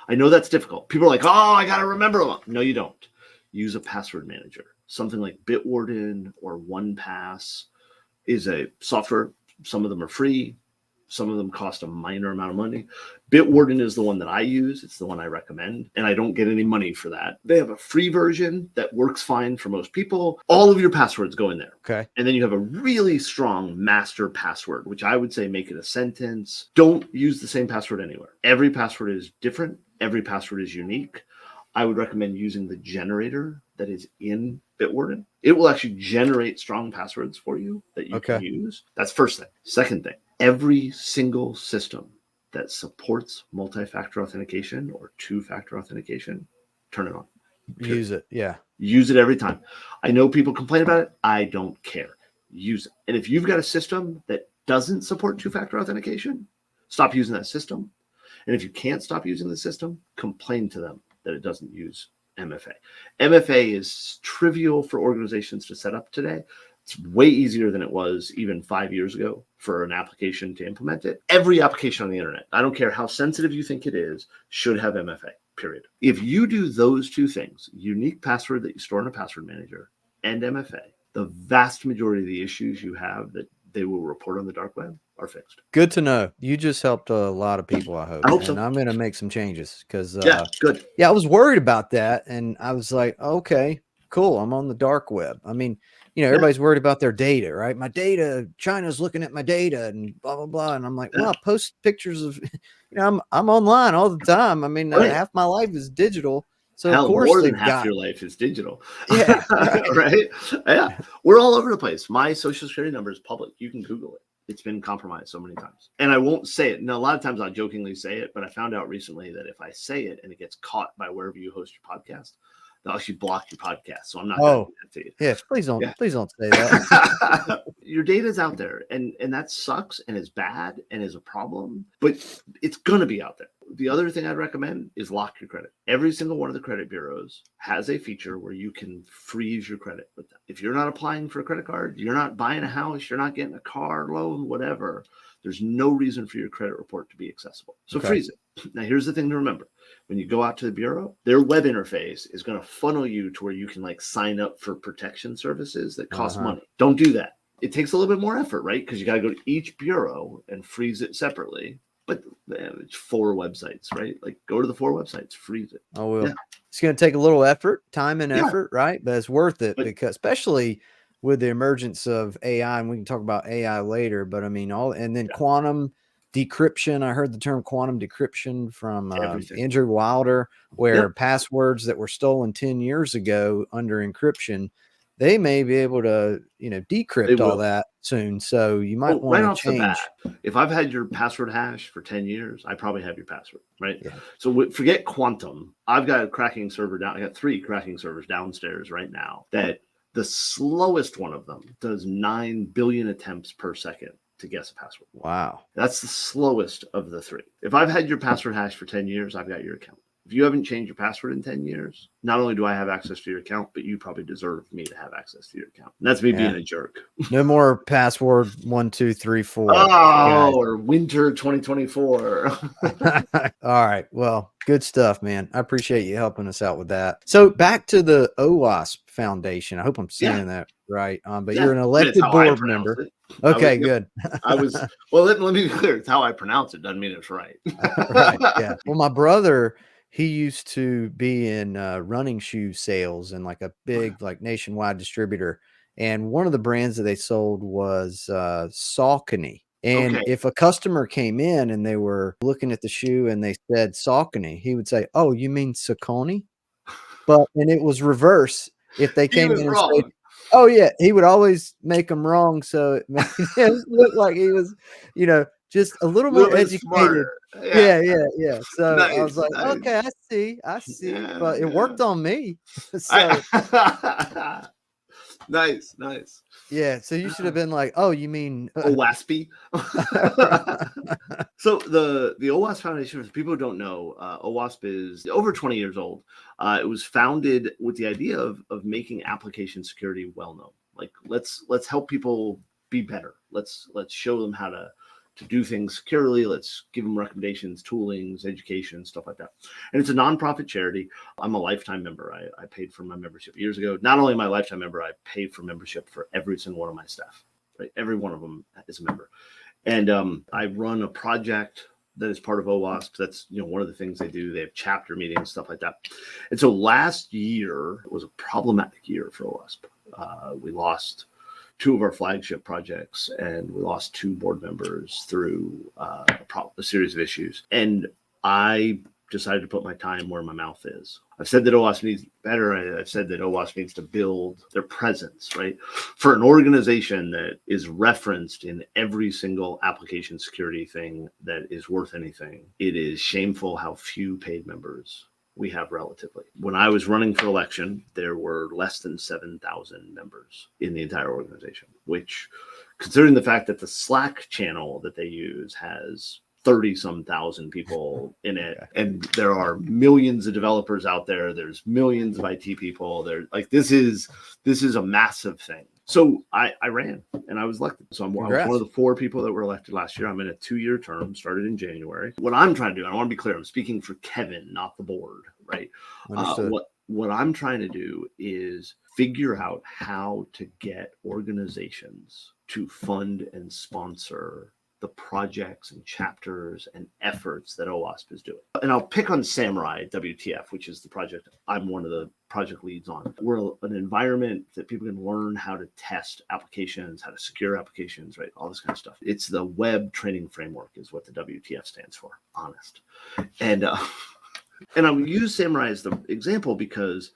I know that's difficult. People are like, oh, I got to remember them. No, you don't. Use a password manager. Something like Bitwarden or 1Pass is a software. Some of them are free. Some of them cost a minor amount of money. Bitwarden is the one that I use. It's the one I recommend, and I don't get any money for that. They have a free version that works fine for most people. All of your passwords go in there. Okay. And then you have a really strong master password, which I would say make it a sentence. Don't use the same password anywhere. Every password is different. Every password is unique. I would recommend using the generator that is in Bitwarden. It will actually generate strong passwords for you that you can use. That's first thing. Second thing, every single system that supports multi-factor authentication or two-factor authentication, turn it on. Use it. Yeah. Use it every time. I know people complain about it. I don't care. Use it. And if you've got a system that doesn't support two-factor authentication, stop using that system. And if you can't stop using the system, complain to them that it doesn't use MFA. MFA is trivial for organizations to set up today. It's way easier than it was even 5 years ago for an application to implement it. Every application on the internet, I don't care how sensitive you think it is, should have MFA, period. If you do those two things, unique password that you store in a password manager and MFA, the vast majority of the issues you have that they will report on the dark web are fixed. Good to know. You just helped a lot of people, I hope. I hope so. And I'm going to make some changes because, good. Yeah, I was worried about that. And I was like, okay, cool. I'm on the dark web. I mean, everybody's worried about their data, right? My data, China's looking at my data and blah, blah, blah. And I'm like, well, I post pictures of, I'm online all the time. I mean, half my life is digital. So hell, of course more than half your life is digital. Yeah. Right. Yeah. We're all over the place. My social security number is public. You can Google it. It's been compromised so many times. And I won't say it. Now, a lot of times I'll jokingly say it, but I found out recently that if I say it and it gets caught by wherever you host your podcast, they'll actually block your podcast. So I'm not going to do that to you. Yeah, please don't say that. Your data's out there, and that sucks and is bad and is a problem, but it's going to be out there. The other thing I'd recommend is lock your credit. Every single one of the credit bureaus has a feature where you can freeze your credit with them. If you're not applying for a credit card, you're not buying a house, you're not getting a car loan, whatever, there's no reason for your credit report to be accessible. So freeze it. Now, here's the thing to remember. When you go out to the bureau, their web interface is going to funnel you to where you can sign up for protection services that cost money. Don't do that. It takes a little bit more effort, right? Because you got to go to each bureau and freeze it separately. But it's 4 websites, right? Go to the 4 websites, freeze it. Oh, well, It's going to take a little effort, time and effort, right? But it's worth it because especially with the emergence of AI, and we can talk about AI later, but I mean, quantum decryption. I heard the term quantum decryption from Andrew Wilder, where passwords that were stolen 10 years ago under encryption, they may be able to, decrypt all that soon. So you might want to change. Right off the bat, if I've had your password hash for 10 years, I probably have your password, right? Yeah. So forget quantum. I've got a cracking server down. I got 3 cracking servers downstairs right now that the slowest one of them does 9 billion attempts per second to guess a password. Wow. That's the slowest of the 3. If I've had your password hash for 10 years, I've got your account. If you haven't changed your password in 10 years, not only do I have access to your account, but you probably deserve me to have access to your account. And that's me being a jerk. No more password 1, 2, 3, 4. Oh, or winter 2024. All right. Well, good stuff, man. I appreciate you helping us out with that. So back to the OWASP Foundation. I hope I'm saying that right. But you're an elected board member. Okay, good. Let me be clear. It's how I pronounce it. Doesn't mean it's right. Right. Yeah. Well, my brother, he used to be in running shoe sales and a big nationwide distributor. And one of the brands that they sold was Saucony. And if a customer came in and they were looking at the shoe and they said Saucony, he would say, "Oh, you mean Saucony?" And it was reverse. If they came in and said, "Oh yeah," he would always make them wrong. So it made him look like he was, just a little more educated. Yeah. So I was like, okay, I see. Yeah, but it worked on me. So nice. Yeah. So you should have been like, "Oh, you mean OWASP?" So the OWASP Foundation, for people who don't know, OWASP is over 20 years old. It was founded with the idea of making application security well known. Let's help people be better. Let's show them how to do things securely. Let's give them recommendations, toolings, education, stuff like that. And it's a nonprofit charity. I'm a lifetime member. I paid for my membership years ago. Not only am I a lifetime member, I paid for membership for every single one of my staff. Right? Every one of them is a member. And I run a project that is part of OWASP. That's, one of the things they do. They have chapter meetings, stuff like that. And so last year was a problematic year for OWASP. We lost two of our flagship projects, and we lost two board members through a series of issues. And I decided to put my time where my mouth is. I've said that OWASP needs better. I've said that OWASP needs to build their presence, right? For an organization that is referenced in every single application security thing that is worth anything, it is shameful how few paid members we have relatively. When I was running for election, there were less than 7,000 members in the entire organization, which, considering the fact that the Slack channel that they use has 30-some thousand people in it, and there are millions of developers out there, there's millions of IT people there. Like, this is a massive thing. So I ran, and I was elected. So I was one of the 4 people that were elected last year. I'm in a 2-year term, started in January. What I'm trying to do, and I want to be clear, I'm speaking for Kevin, not the board, right? What I'm trying to do is figure out how to get organizations to fund and sponsor the projects and chapters and efforts that OWASP is doing. And I'll pick on SamuraiWTF, which is the project I'm one of the project leads on. We're an environment that people can learn how to test applications, how to secure applications, right? All this kind of stuff. It's the web training framework is what the WTF stands for, honest. And I'll use Samurai as the example because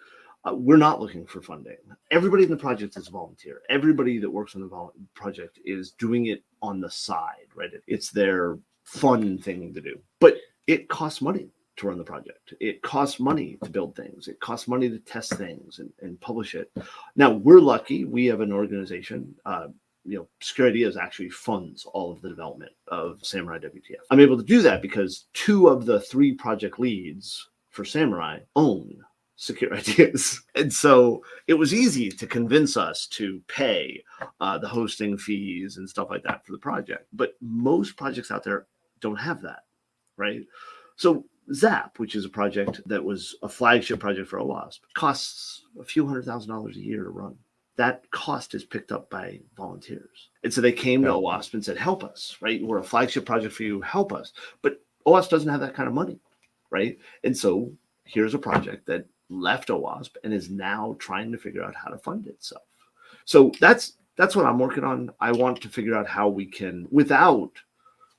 we're not looking for funding. Everybody in the project is a volunteer. Everybody that works on the project is doing it on the side, right? It's their fun thing to do. But it costs money to run the project. It costs money to build things. It costs money to test things and publish it. Now, we're lucky. We have an organization. Secure Ideas actually funds all of the development of SamuraiWTF. I'm able to do that because 2 of the 3 project leads for Samurai own Secure Ideas. And so it was easy to convince us to pay the hosting fees and stuff like that for the project. But most projects out there don't have that, right? So Zap, which is a project that was a flagship project for OWASP, costs a few $100,000 a year to run. That cost is picked up by volunteers. And so they came to OWASP and said, help us, right? We're a flagship project for you, help us. But OWASP doesn't have that kind of money, right? And so here's a project that left OWASP and is now trying to figure out how to fund itself. So that's what I'm working on. I want to figure out how we can, without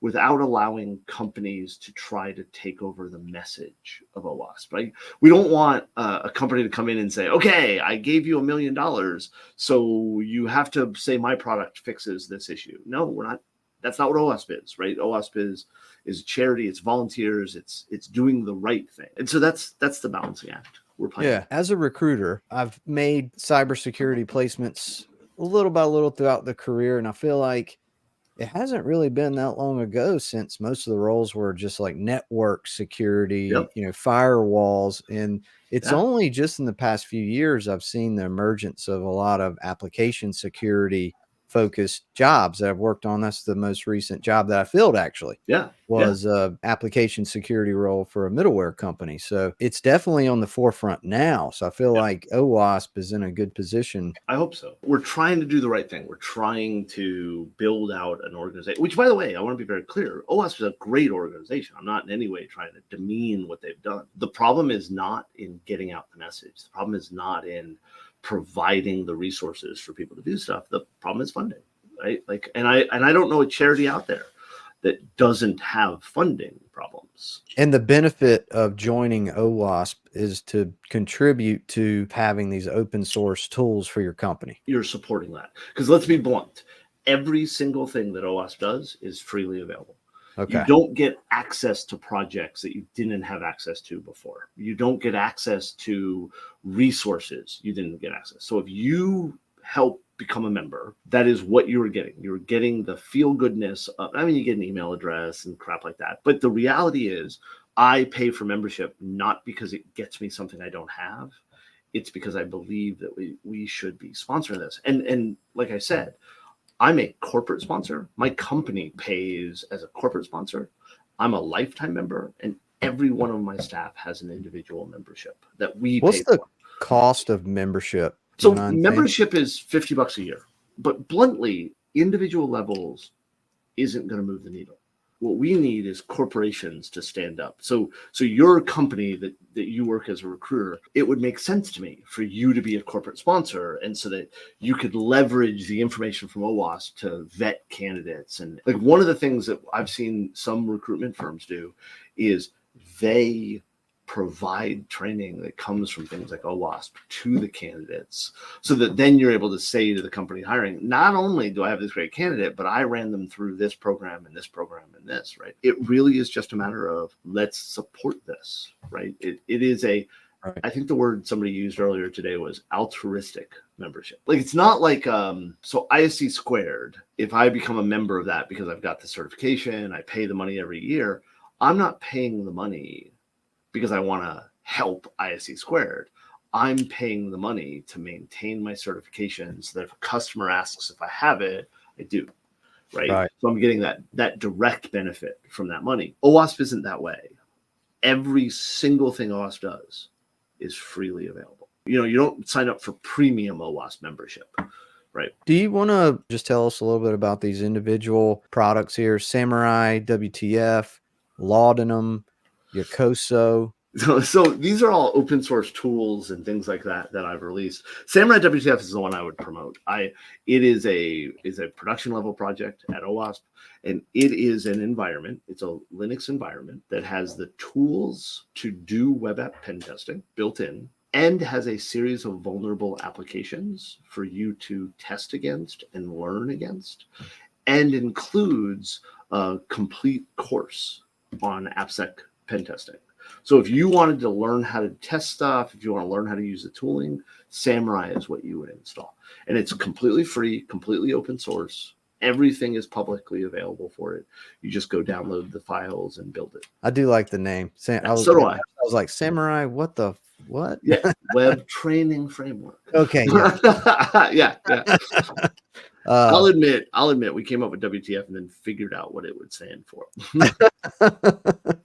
allowing companies to try to take over the message of OWASP, right? We don't want a company to come in and say, okay, I gave you $1 million, so you have to say my product fixes this issue. No, we're not. That's not what OWASP is, right? OWASP is a charity. It's volunteers. It's doing the right thing. And so that's the balancing act we're playing. Yeah. As a recruiter, I've made cybersecurity placements little by little throughout the career. And I feel like it hasn't really been that long ago since most of the roles were just like network security, firewalls. And it's only just in the past few years I've seen the emergence of a lot of application security focused jobs that I've worked on. That's the most recent job that I filled actually. Was a application security role for a middleware company. So it's definitely on the forefront now. So I feel like OWASP is in a good position. I hope so. We're trying to do the right thing. We're trying to build out an organization, which, by the way, I want to be very clear. OWASP is a great organization. I'm not in any way trying to demean what they've done. The problem is not in getting out the message. The problem is not in providing the resources for people to do stuff. The problem is funding, right? Like, and I don't know a charity out there that doesn't have funding problems. And the benefit of joining OWASP is to contribute to having these open source tools for your company. You're supporting that. Because let's be blunt, every single thing that OWASP does is freely available. Okay. You don't get access to projects that you didn't have access to before. You don't get access to resources you didn't get access. So if you help become a member, that is what you were getting. You were getting the feel goodness of, you get an email address and crap like that. But the reality is I pay for membership, not because it gets me something I don't have. It's because I believe that we should be sponsoring this. And like I said, I'm a corporate sponsor. My company pays as a corporate sponsor. I'm a lifetime member, and every one of my staff has an individual membership that we pay for. What's the cost of membership? So membership is $50 a year, but bluntly, individual levels isn't going to move the needle. What we need is corporations to stand up. So your company that you work as a recruiter, it would make sense to me for you to be a corporate sponsor, and so that you could leverage the information from OWASP to vet candidates. And like one of the things that I've seen some recruitment firms do is they provide training that comes from things like OWASP to the candidates, so that then you're able to say to the company hiring, not only do I have this great candidate, but I ran them through this program and this program and this, right? It really is just a matter of let's support this, right? It is a, right. I think the word somebody used earlier today was altruistic membership. Like it's not like, so ISC squared, if I become a member of that because I've got the certification, I pay the money every year, I'm not paying the money because I want to help ISC squared. I'm paying the money to maintain my certification so that if a customer asks if I have it, I do, right? So I'm getting that direct benefit from that money. OWASP isn't that way. Every single thing OWASP does is freely available. You don't sign up for premium OWASP membership, right? Do you want to just tell us a little bit about these individual products here? SamuraiWTF, Laudanum, Yokoso. So these are all open source tools and things like that I've released. SamuraiWTF is the one I would promote. It is a production level project at OWASP, and it is an environment. It's a Linux environment that has the tools to do web app pen testing built in, and has a series of vulnerable applications for you to test against and learn against, and includes a complete course on AppSec pen testing. So if you wanted to learn how to test stuff, if you want to learn how to use the tooling, Samurai is what you would install. And it's completely free, completely open source. Everything is publicly available for it. You just go download the files and build it. I do like the name. So do I. I was like, Samurai, what? Yeah, web training framework. Okay. Yeah. I'll admit, we came up with WTF and then figured out what it would stand for.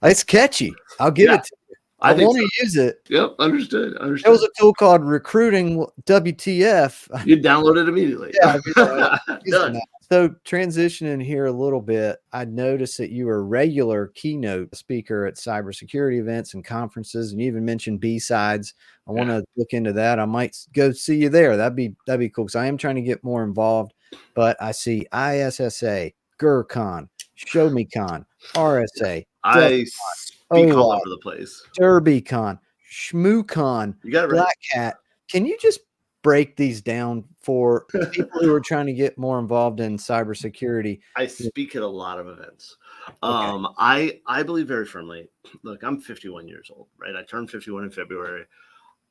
It's catchy. I'll give it to you. I want to use it. Yep, understood. There was a tool called Recruiting WTF. You download it immediately. Yeah. Done. So transitioning here a little bit, I noticed that you were a regular keynote speaker at cybersecurity events and conferences, and you even mentioned B-sides. I want to look into that. I might go see you there. That'd be cool, because I am trying to get more involved. But I see ISSA, GERCon, ShowMeCon, RSA. I speak all over the place. DerbyCon, ShmooCon, you got it right. Black Hat. Can you just break these down for people who are trying to get more involved in cybersecurity? I speak at a lot of events. Okay. I believe very firmly. Look, I'm 51 years old, right? I turned 51 in February.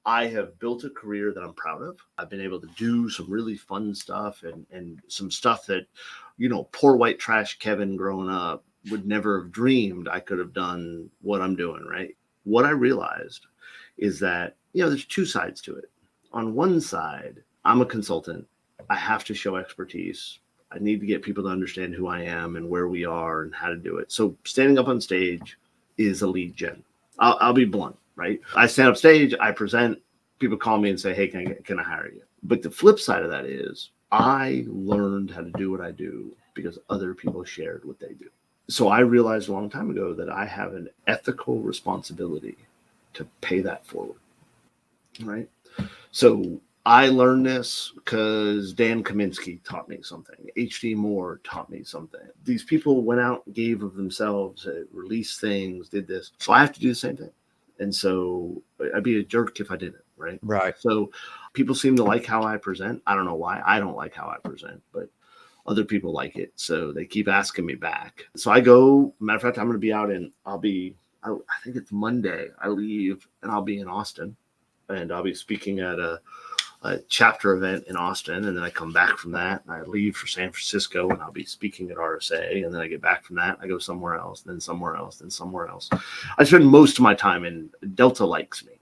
I have built a career that I'm proud of. I've been able to do some really fun stuff and some stuff that, poor white trash Kevin growing up would never have dreamed I could have done what I'm doing, right? What I realized is that, there's two sides to it. On one side, I'm a consultant. I have to show expertise. I need to get people to understand who I am and where we are and how to do it. So standing up on stage is a lead gen. I'll be blunt, right? I stand up stage, I present, people call me and say, hey, can I hire you? But the flip side of that is I learned how to do what I do because other people shared what they do. So I realized a long time ago that I have an ethical responsibility to pay that forward, right? So I learned this because Dan Kaminsky taught me something. H.D. Moore taught me something. These people went out, gave of themselves, released things, did this. So I have to do the same thing. And so I'd be a jerk if I didn't, right? Right. So people seem to like how I present. I don't know why. I don't like how I present, but other people like it. So they keep asking me back. So I go, matter of fact, I'm going to be out I think it's Monday. I leave and I'll be in Austin. And I'll be speaking at a chapter event in Austin, and then I come back from that, and I leave for San Francisco, and I'll be speaking at RSA, and then I get back from that, I go somewhere else, then somewhere else, then somewhere else. I spend most of my time in Delta likes me.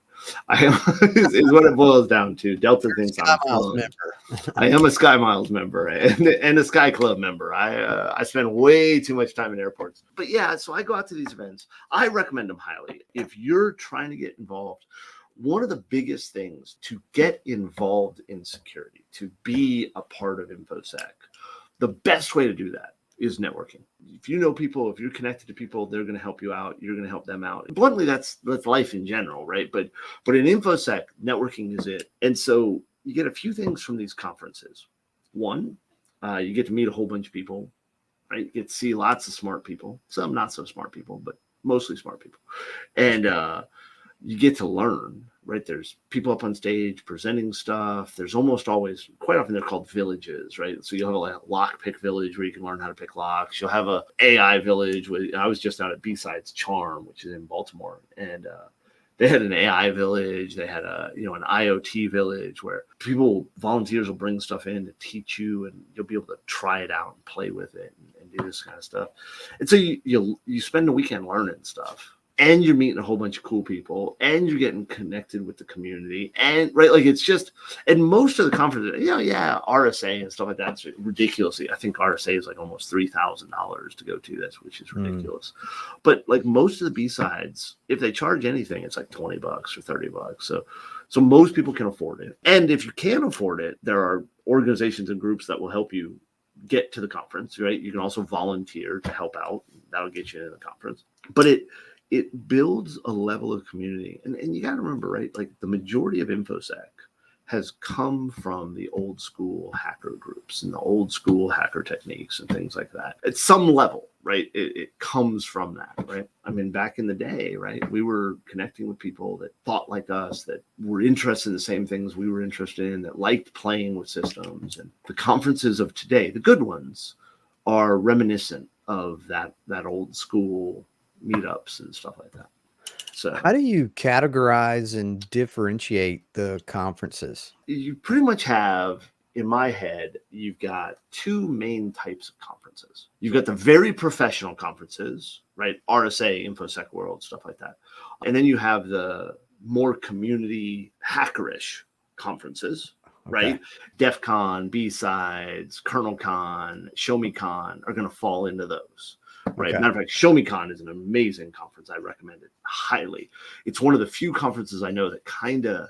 Is what it boils down to. Delta thinks I'm a member. I am a Sky Miles member and a Sky Club member. I spend way too much time in airports. But yeah, so I go out to these events. I recommend them highly. If you're trying to get involved, one of the biggest things to get involved in security, to be a part of InfoSec, the best way to do that is networking. If you know people, if you're connected to people, they're going to help you out. You're going to help them out. Bluntly, that's life in general, right? But in InfoSec, networking is it. And so you get a few things from these conferences. One, you get to meet a whole bunch of people, right? You get to see lots of smart people, some not so smart people, but mostly smart people. And you get to learn, right? There's people up on stage presenting stuff. There's almost always, quite often they're called villages, right? So you'll have a lock pick village where you can learn how to pick locks. You'll have a AI village. I was just out at B-Sides Charm, which is in Baltimore, and they had an AI village. They had an IoT village where volunteers will bring stuff in to teach you, and you'll be able to try it out and play with it and do this kind of stuff. And so you spend the weekend learning stuff. And you're meeting a whole bunch of cool people, and you're getting connected with the community, and right, like it's just, and most of the conferences, RSA and stuff like that's ridiculously. I think RSA is like almost $3,000 to go to this, which is ridiculous. But like most of the B-Sides, if they charge anything, it's like $20 or $30. So most people can afford it, and if you can't afford it, there are organizations and groups that will help you get to the conference. Right, you can also volunteer to help out. That'll get you into the conference, but it builds a level of community. And you got to remember, right, like the majority of InfoSec has come from the old school hacker groups and the old school hacker techniques and things like that. At some level, right, it comes from that, right? I mean, back in the day, right, we were connecting with people that thought like us, that were interested in the same things we were interested in, that liked playing with systems. And the conferences of today, the good ones, are reminiscent of that old school meetups and stuff like that. So how do you categorize and differentiate the conferences? You pretty much have, in my head, you've got two main types of conferences. You've got the very professional conferences, right? RSA, InfoSec World, stuff like that. And then you have the more community hackerish conferences, right? DEF CON, B-Sides, KernelCon, ShowMeCon are going to fall into those. Right. Matter of fact, ShowMeCon is an amazing conference. I recommend it highly. It's one of the few conferences I know that kind of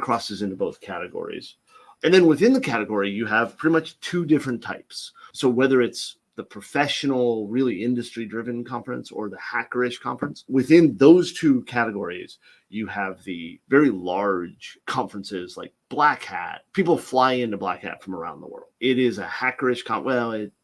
crosses into both categories. And then within the category, you have pretty much two different types. So whether it's the professional, really industry-driven conference or the hackerish conference, within those two categories, you have the very large conferences like Black Hat. People fly into Black Hat from around the world. It is a hackerish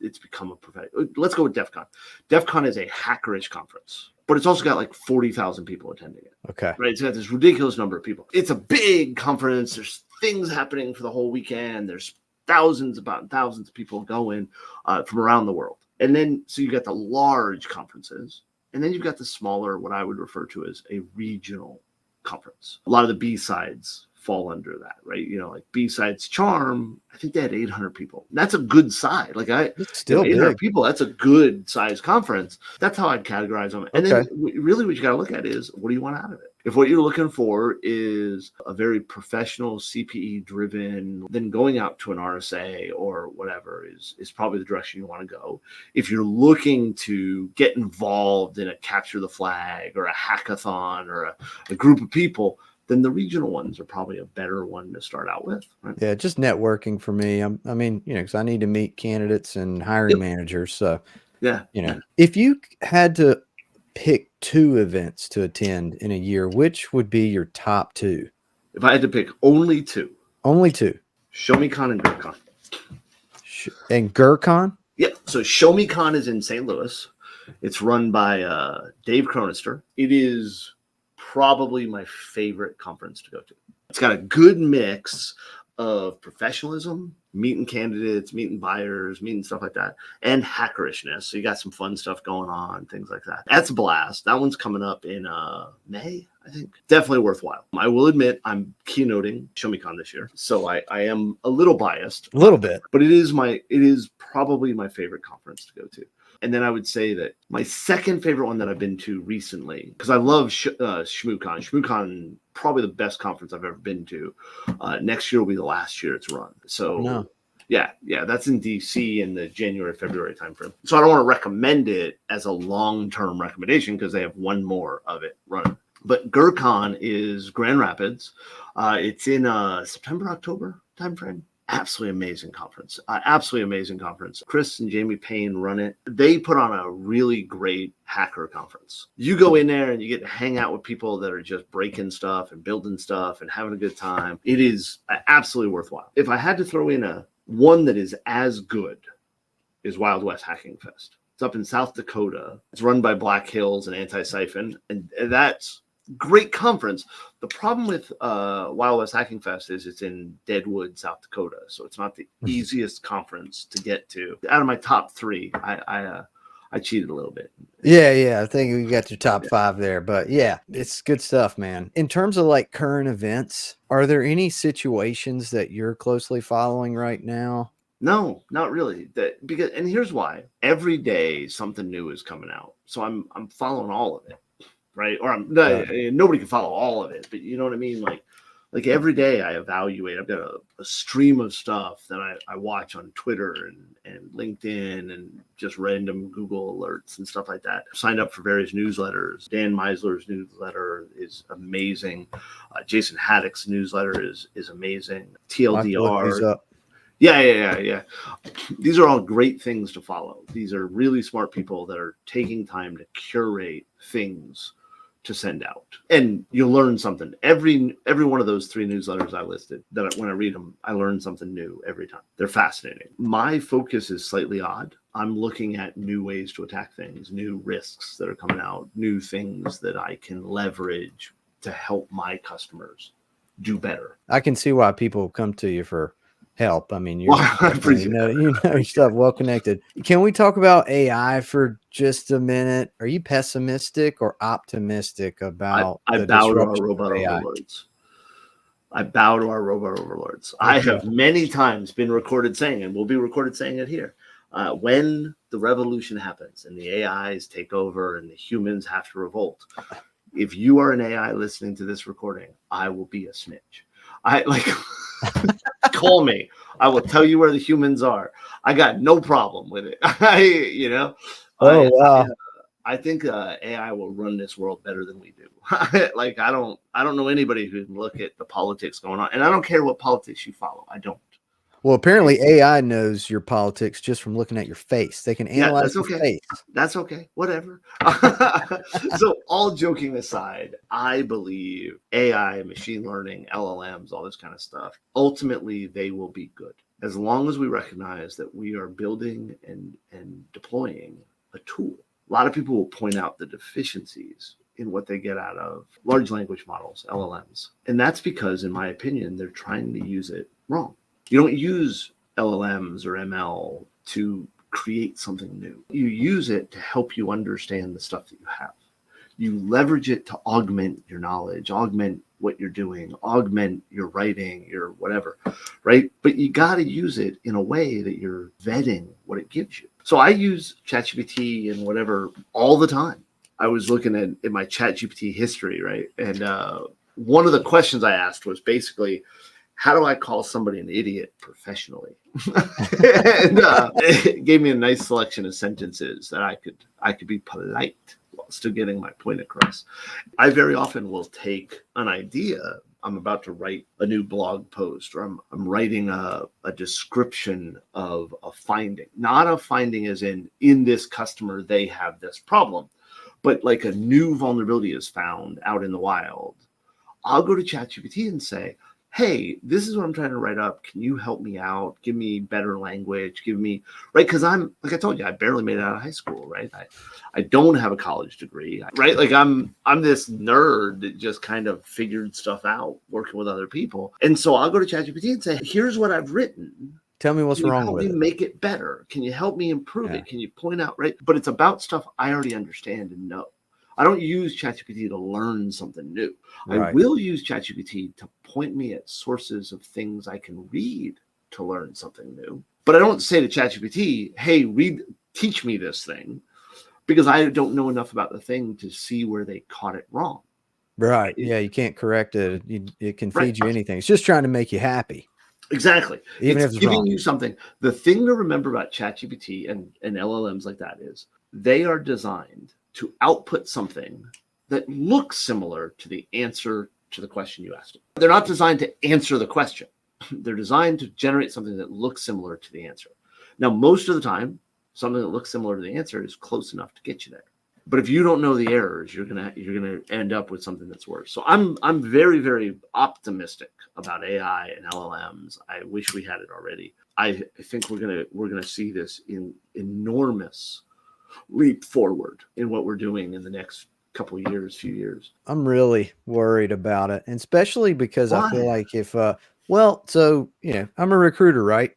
it's become a professional. Let's go with DEF CON. DEF CON is a hackerish conference, but it's also got like 40,000 people attending it. Okay. Right. It's got this ridiculous number of people. It's a big conference. There's things happening for the whole weekend. There's thousands of people going from around the world. And then, so you got the large conferences, and then you've got the smaller, what I would refer to as a regional conference. A lot of the B-Sides fall under that, right? Like B-Sides Charm, I think they had 800 people. That's a good size. Like it's still 800 big. people, that's a good size conference. That's how I'd categorize them. And then really what you got to look at is, what do you want out of it? If what you're looking for is a very professional CPE driven, then going out to an RSA or whatever is probably the direction you want to go. If you're looking to get involved in a capture the flag or a hackathon or a group of people, then the regional ones are probably a better one to start out with. Right? Yeah, just networking for me. I mean, because I need to meet candidates and hiring managers. So, if you had to pick two events to attend in a year, which would be your top two? If I had to pick only two. Only two. ShowMeCon and GERCON. And GERCON? Yeah. So ShowMeCon is in St. Louis. It's run by Dave Cronister. It is probably my favorite conference to go to. It's got a good mix of professionalism, meeting candidates, meeting buyers, meeting stuff like that, and hackerishness. So you got some fun stuff going on, things like that. That's a blast. That one's coming up in May, I think. Definitely worthwhile. I will admit I'm keynoting ShowMeCon this year, so I am a little biased. A little bit. But it is probably my favorite conference to go to. And then I would say that my second favorite one that I've been to recently, because I love ShmooCon. ShmooCon, probably the best conference I've ever been to. Next year will be the last year it's run. So yeah, that's in DC in the January, February timeframe. So I don't want to recommend it as a long-term recommendation because they have one more of it running. But GERCON is Grand Rapids. It's in September, October timeframe. absolutely amazing conference. Absolutely amazing conference. Chris and Jamie Payne run it. They put on a really great hacker conference. You go in there and you get to hang out with people that are just breaking stuff and building stuff and having a good time. It is absolutely worthwhile. If I had to throw in one that is as good, is Wild West Hacking Fest. It's up in South Dakota. It's run by Black Hills and Anti-Siphon, and that's great conference. The problem with Wild West Hacking Fest is it's in Deadwood, South Dakota, so it's not the easiest conference to get to. Out of my top 3, I cheated a little bit. Yeah, I think we got your top 5 there, but yeah, it's good stuff, man. In terms of like current events, are there any situations that you're closely following right now? No, not really. And here's why: every day something new is coming out, so I'm following all of it. Right. Or nobody can follow all of it, but you know what I mean? Like every day I evaluate. I've got a stream of stuff that I watch on Twitter and LinkedIn and just random Google alerts and stuff like that. Signed up for various newsletters. Dan Meisler's newsletter is amazing. Jason Haddock's newsletter is amazing. TLDR. Yeah. These are all great things to follow. These are really smart people that are taking time to curate things to send out, and you'll learn something. Every one of those 3 newsletters I listed, that when I read them, I learn something new every time. They're fascinating. My focus is slightly odd. I'm looking at new ways to attack things, new risks that are coming out, new things that I can leverage to help my customers do better. I can see why people come to you for help. I mean, you know your stuff, well connected. Can we talk about AI for just a minute? Are you pessimistic or optimistic about I bow to our robot overlords. I bow to our robot overlords. Okay. I have many times been recorded saying, and will be recorded saying it here, when the revolution happens and the AIs take over and the humans have to revolt, if you are an AI listening to this recording, I will be a snitch. Call me. I will tell you where the humans are. I got no problem with it. I think AI will run this world better than we do. I don't know anybody who can look at the politics going on, and I don't care what politics you follow. I don't. Well, apparently AI knows your politics just from looking at your face. They can analyze your face. That's okay. Whatever. So all joking aside, I believe AI, machine learning, LLMs, all this kind of stuff, ultimately they will be good. As long as we recognize that we are building and deploying a tool. A lot of people will point out the deficiencies in what they get out of large language models, LLMs. And that's because, in my opinion, they're trying to use it wrong. You don't use LLMs or ML to create something new. You use it to help you understand the stuff that you have. You leverage it to augment your knowledge, augment what you're doing, augment your writing, your whatever, right? But you got to use it in a way that you're vetting what it gives you. So I use ChatGPT and whatever all the time. I was looking at my ChatGPT history, right? And one of the questions I asked was basically, how do I call somebody an idiot professionally? And it gave me a nice selection of sentences that I could be polite while still getting my point across. I very often will take an idea. I'm about to write a new blog post, or I'm writing a description of a finding. Not a finding as in this customer, they have this problem, but like a new vulnerability is found out in the wild. I'll go to ChatGPT and say, hey, this is what I'm trying to write up. Can you help me out? Give me better language. Give me, right? Because I'm, like I told you, I barely made it out of high school, right? I don't have a college degree, right? Like I'm this nerd that just kind of figured stuff out working with other people. And so I'll go to ChatGPT and say, here's what I've written. Tell me what's wrong with it. Can you make it better? Can you help me improve it? Can you point out, right? But it's about stuff I already understand and know. I don't use ChatGPT to learn something new. Right. I will use ChatGPT to point me at sources of things I can read to learn something new. But I don't say to ChatGPT, hey, teach me this thing, because I don't know enough about the thing to see where they caught it wrong. Right. Yeah, you can't correct it. It can feed you anything. It's just trying to make you happy. Exactly. Even if it's giving wrong. You something. The thing to remember about ChatGPT and LLMs like that is they are designed to output something that looks similar to the answer to the question you asked them. They're not designed to answer the question. They're designed to generate something that looks similar to the answer. Now, most of the time, something that looks similar to the answer is close enough to get you there. But if you don't know the errors, you're gonna end up with something that's worse. So I'm very, very optimistic about AI and LLMs. I wish we had it already. I think we're gonna see this in enormous leap forward in what we're doing in the next few years. I'm really worried about it, and especially because Why? I feel like if I'm a recruiter, right?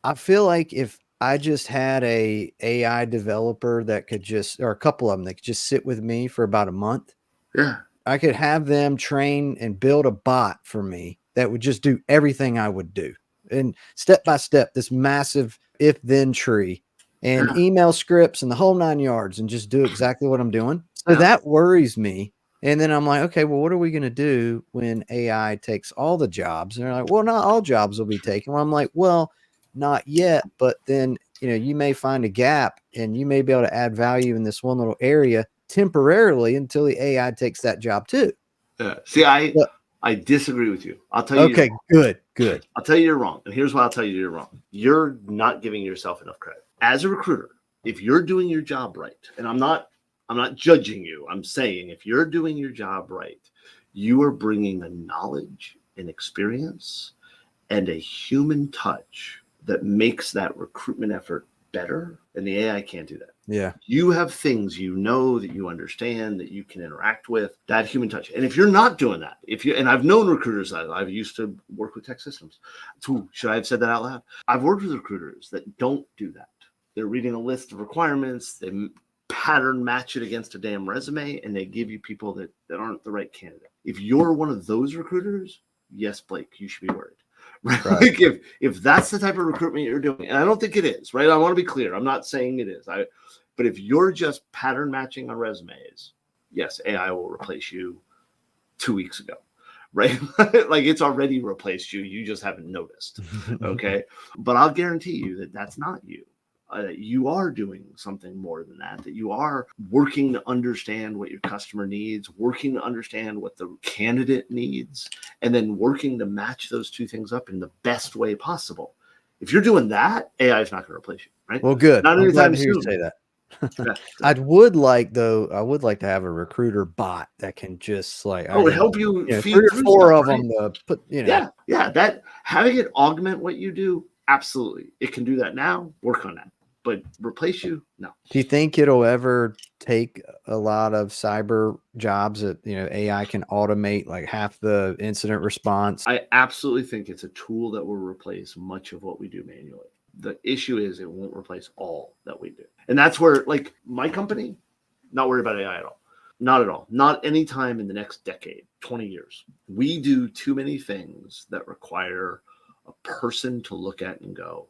I feel like if I just had a AI developer that could or a couple of them that could just sit with me for about a month, Yeah. I could have them train and build a bot for me that would just do everything I would do. And step by step, this massive if-then tree and email scripts and the whole 9 yards and just do exactly what I'm doing. So that worries me. And then I'm like, okay, well, what are we going to do when AI takes all the jobs? And they're like, well, not all jobs will be taken. Well, I'm like, well, not yet, but then, you may find a gap and you may be able to add value in this one little area temporarily until the AI takes that job too. Yeah. See, I disagree with you. I'll tell you. Okay, good. I'll tell you you're wrong. And here's why I'll tell you you're wrong. You're not giving yourself enough credit. As a recruiter, if you're doing your job right, and I'm not judging you. I'm saying if you're doing your job right, you are bringing a knowledge and experience and a human touch that makes that recruitment effort better, and the AI can't do that. Yeah. You have things that you understand, that you can interact with, that human touch. And if you're not doing that, and I've known recruiters that I've used to work with tech systems. Should I have said that out loud? I've worked with recruiters that don't do that. They're reading a list of requirements, they pattern match it against a damn resume, and they give you people that aren't the right candidate. If you're one of those recruiters, yes, Blake, you should be worried. Right? Like if that's the type of recruitment you're doing, and I don't think it is, right? I want to be clear. I'm not saying it is. But if you're just pattern matching on resumes, yes, AI will replace you 2 weeks ago, right? Like it's already replaced you. You just haven't noticed. Okay. But I'll guarantee you that that's not you. You are doing something more than that, that you are working to understand what your customer needs, working to understand what the candidate needs, and then working to match those two things up in the best way possible. If you're doing that, AI is not going to replace you, right? Well, good. Not anytime soon. You say that. I would like to have a recruiter bot that can just like help you feed 3 or 4 stuff, of them to put, that having it augment what you do, absolutely. It can do that now. Work on that. But replace you? No. Do you think it'll ever take a lot of cyber jobs that, AI can automate like half the incident response? I absolutely think it's a tool that will replace much of what we do manually. The issue is it won't replace all that we do. And that's where, like, my company, not worried about AI at all. Not at all. Not anytime in the next decade, 20 years. We do too many things that require a person to look at and go,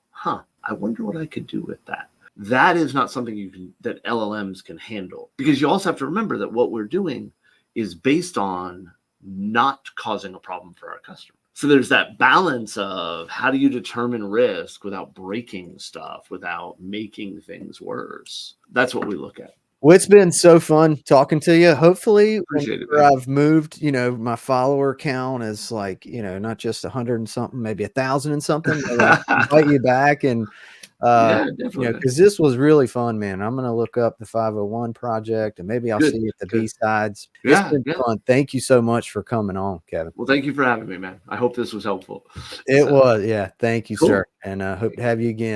I wonder what I could do with that. That is not something that LLMs can handle, because you also have to remember that what we're doing is based on not causing a problem for our customer. So there's that balance of how do you determine risk without breaking stuff, without making things worse. That's what we look at. Well, it's been so fun talking to you. Hopefully, Appreciate it, I've moved, my follower count is like, not just 100 and something, maybe 1,000 and something. I'll invite you back and, definitely. because this was really fun, man. I'm going to look up the 501 project and maybe I'll see you at the B-sides. It's been fun. Thank you so much for coming on, Kevin. Well, thank you for having me, man. I hope this was helpful. It was. Yeah. Thank you, sir. And hope to have you again.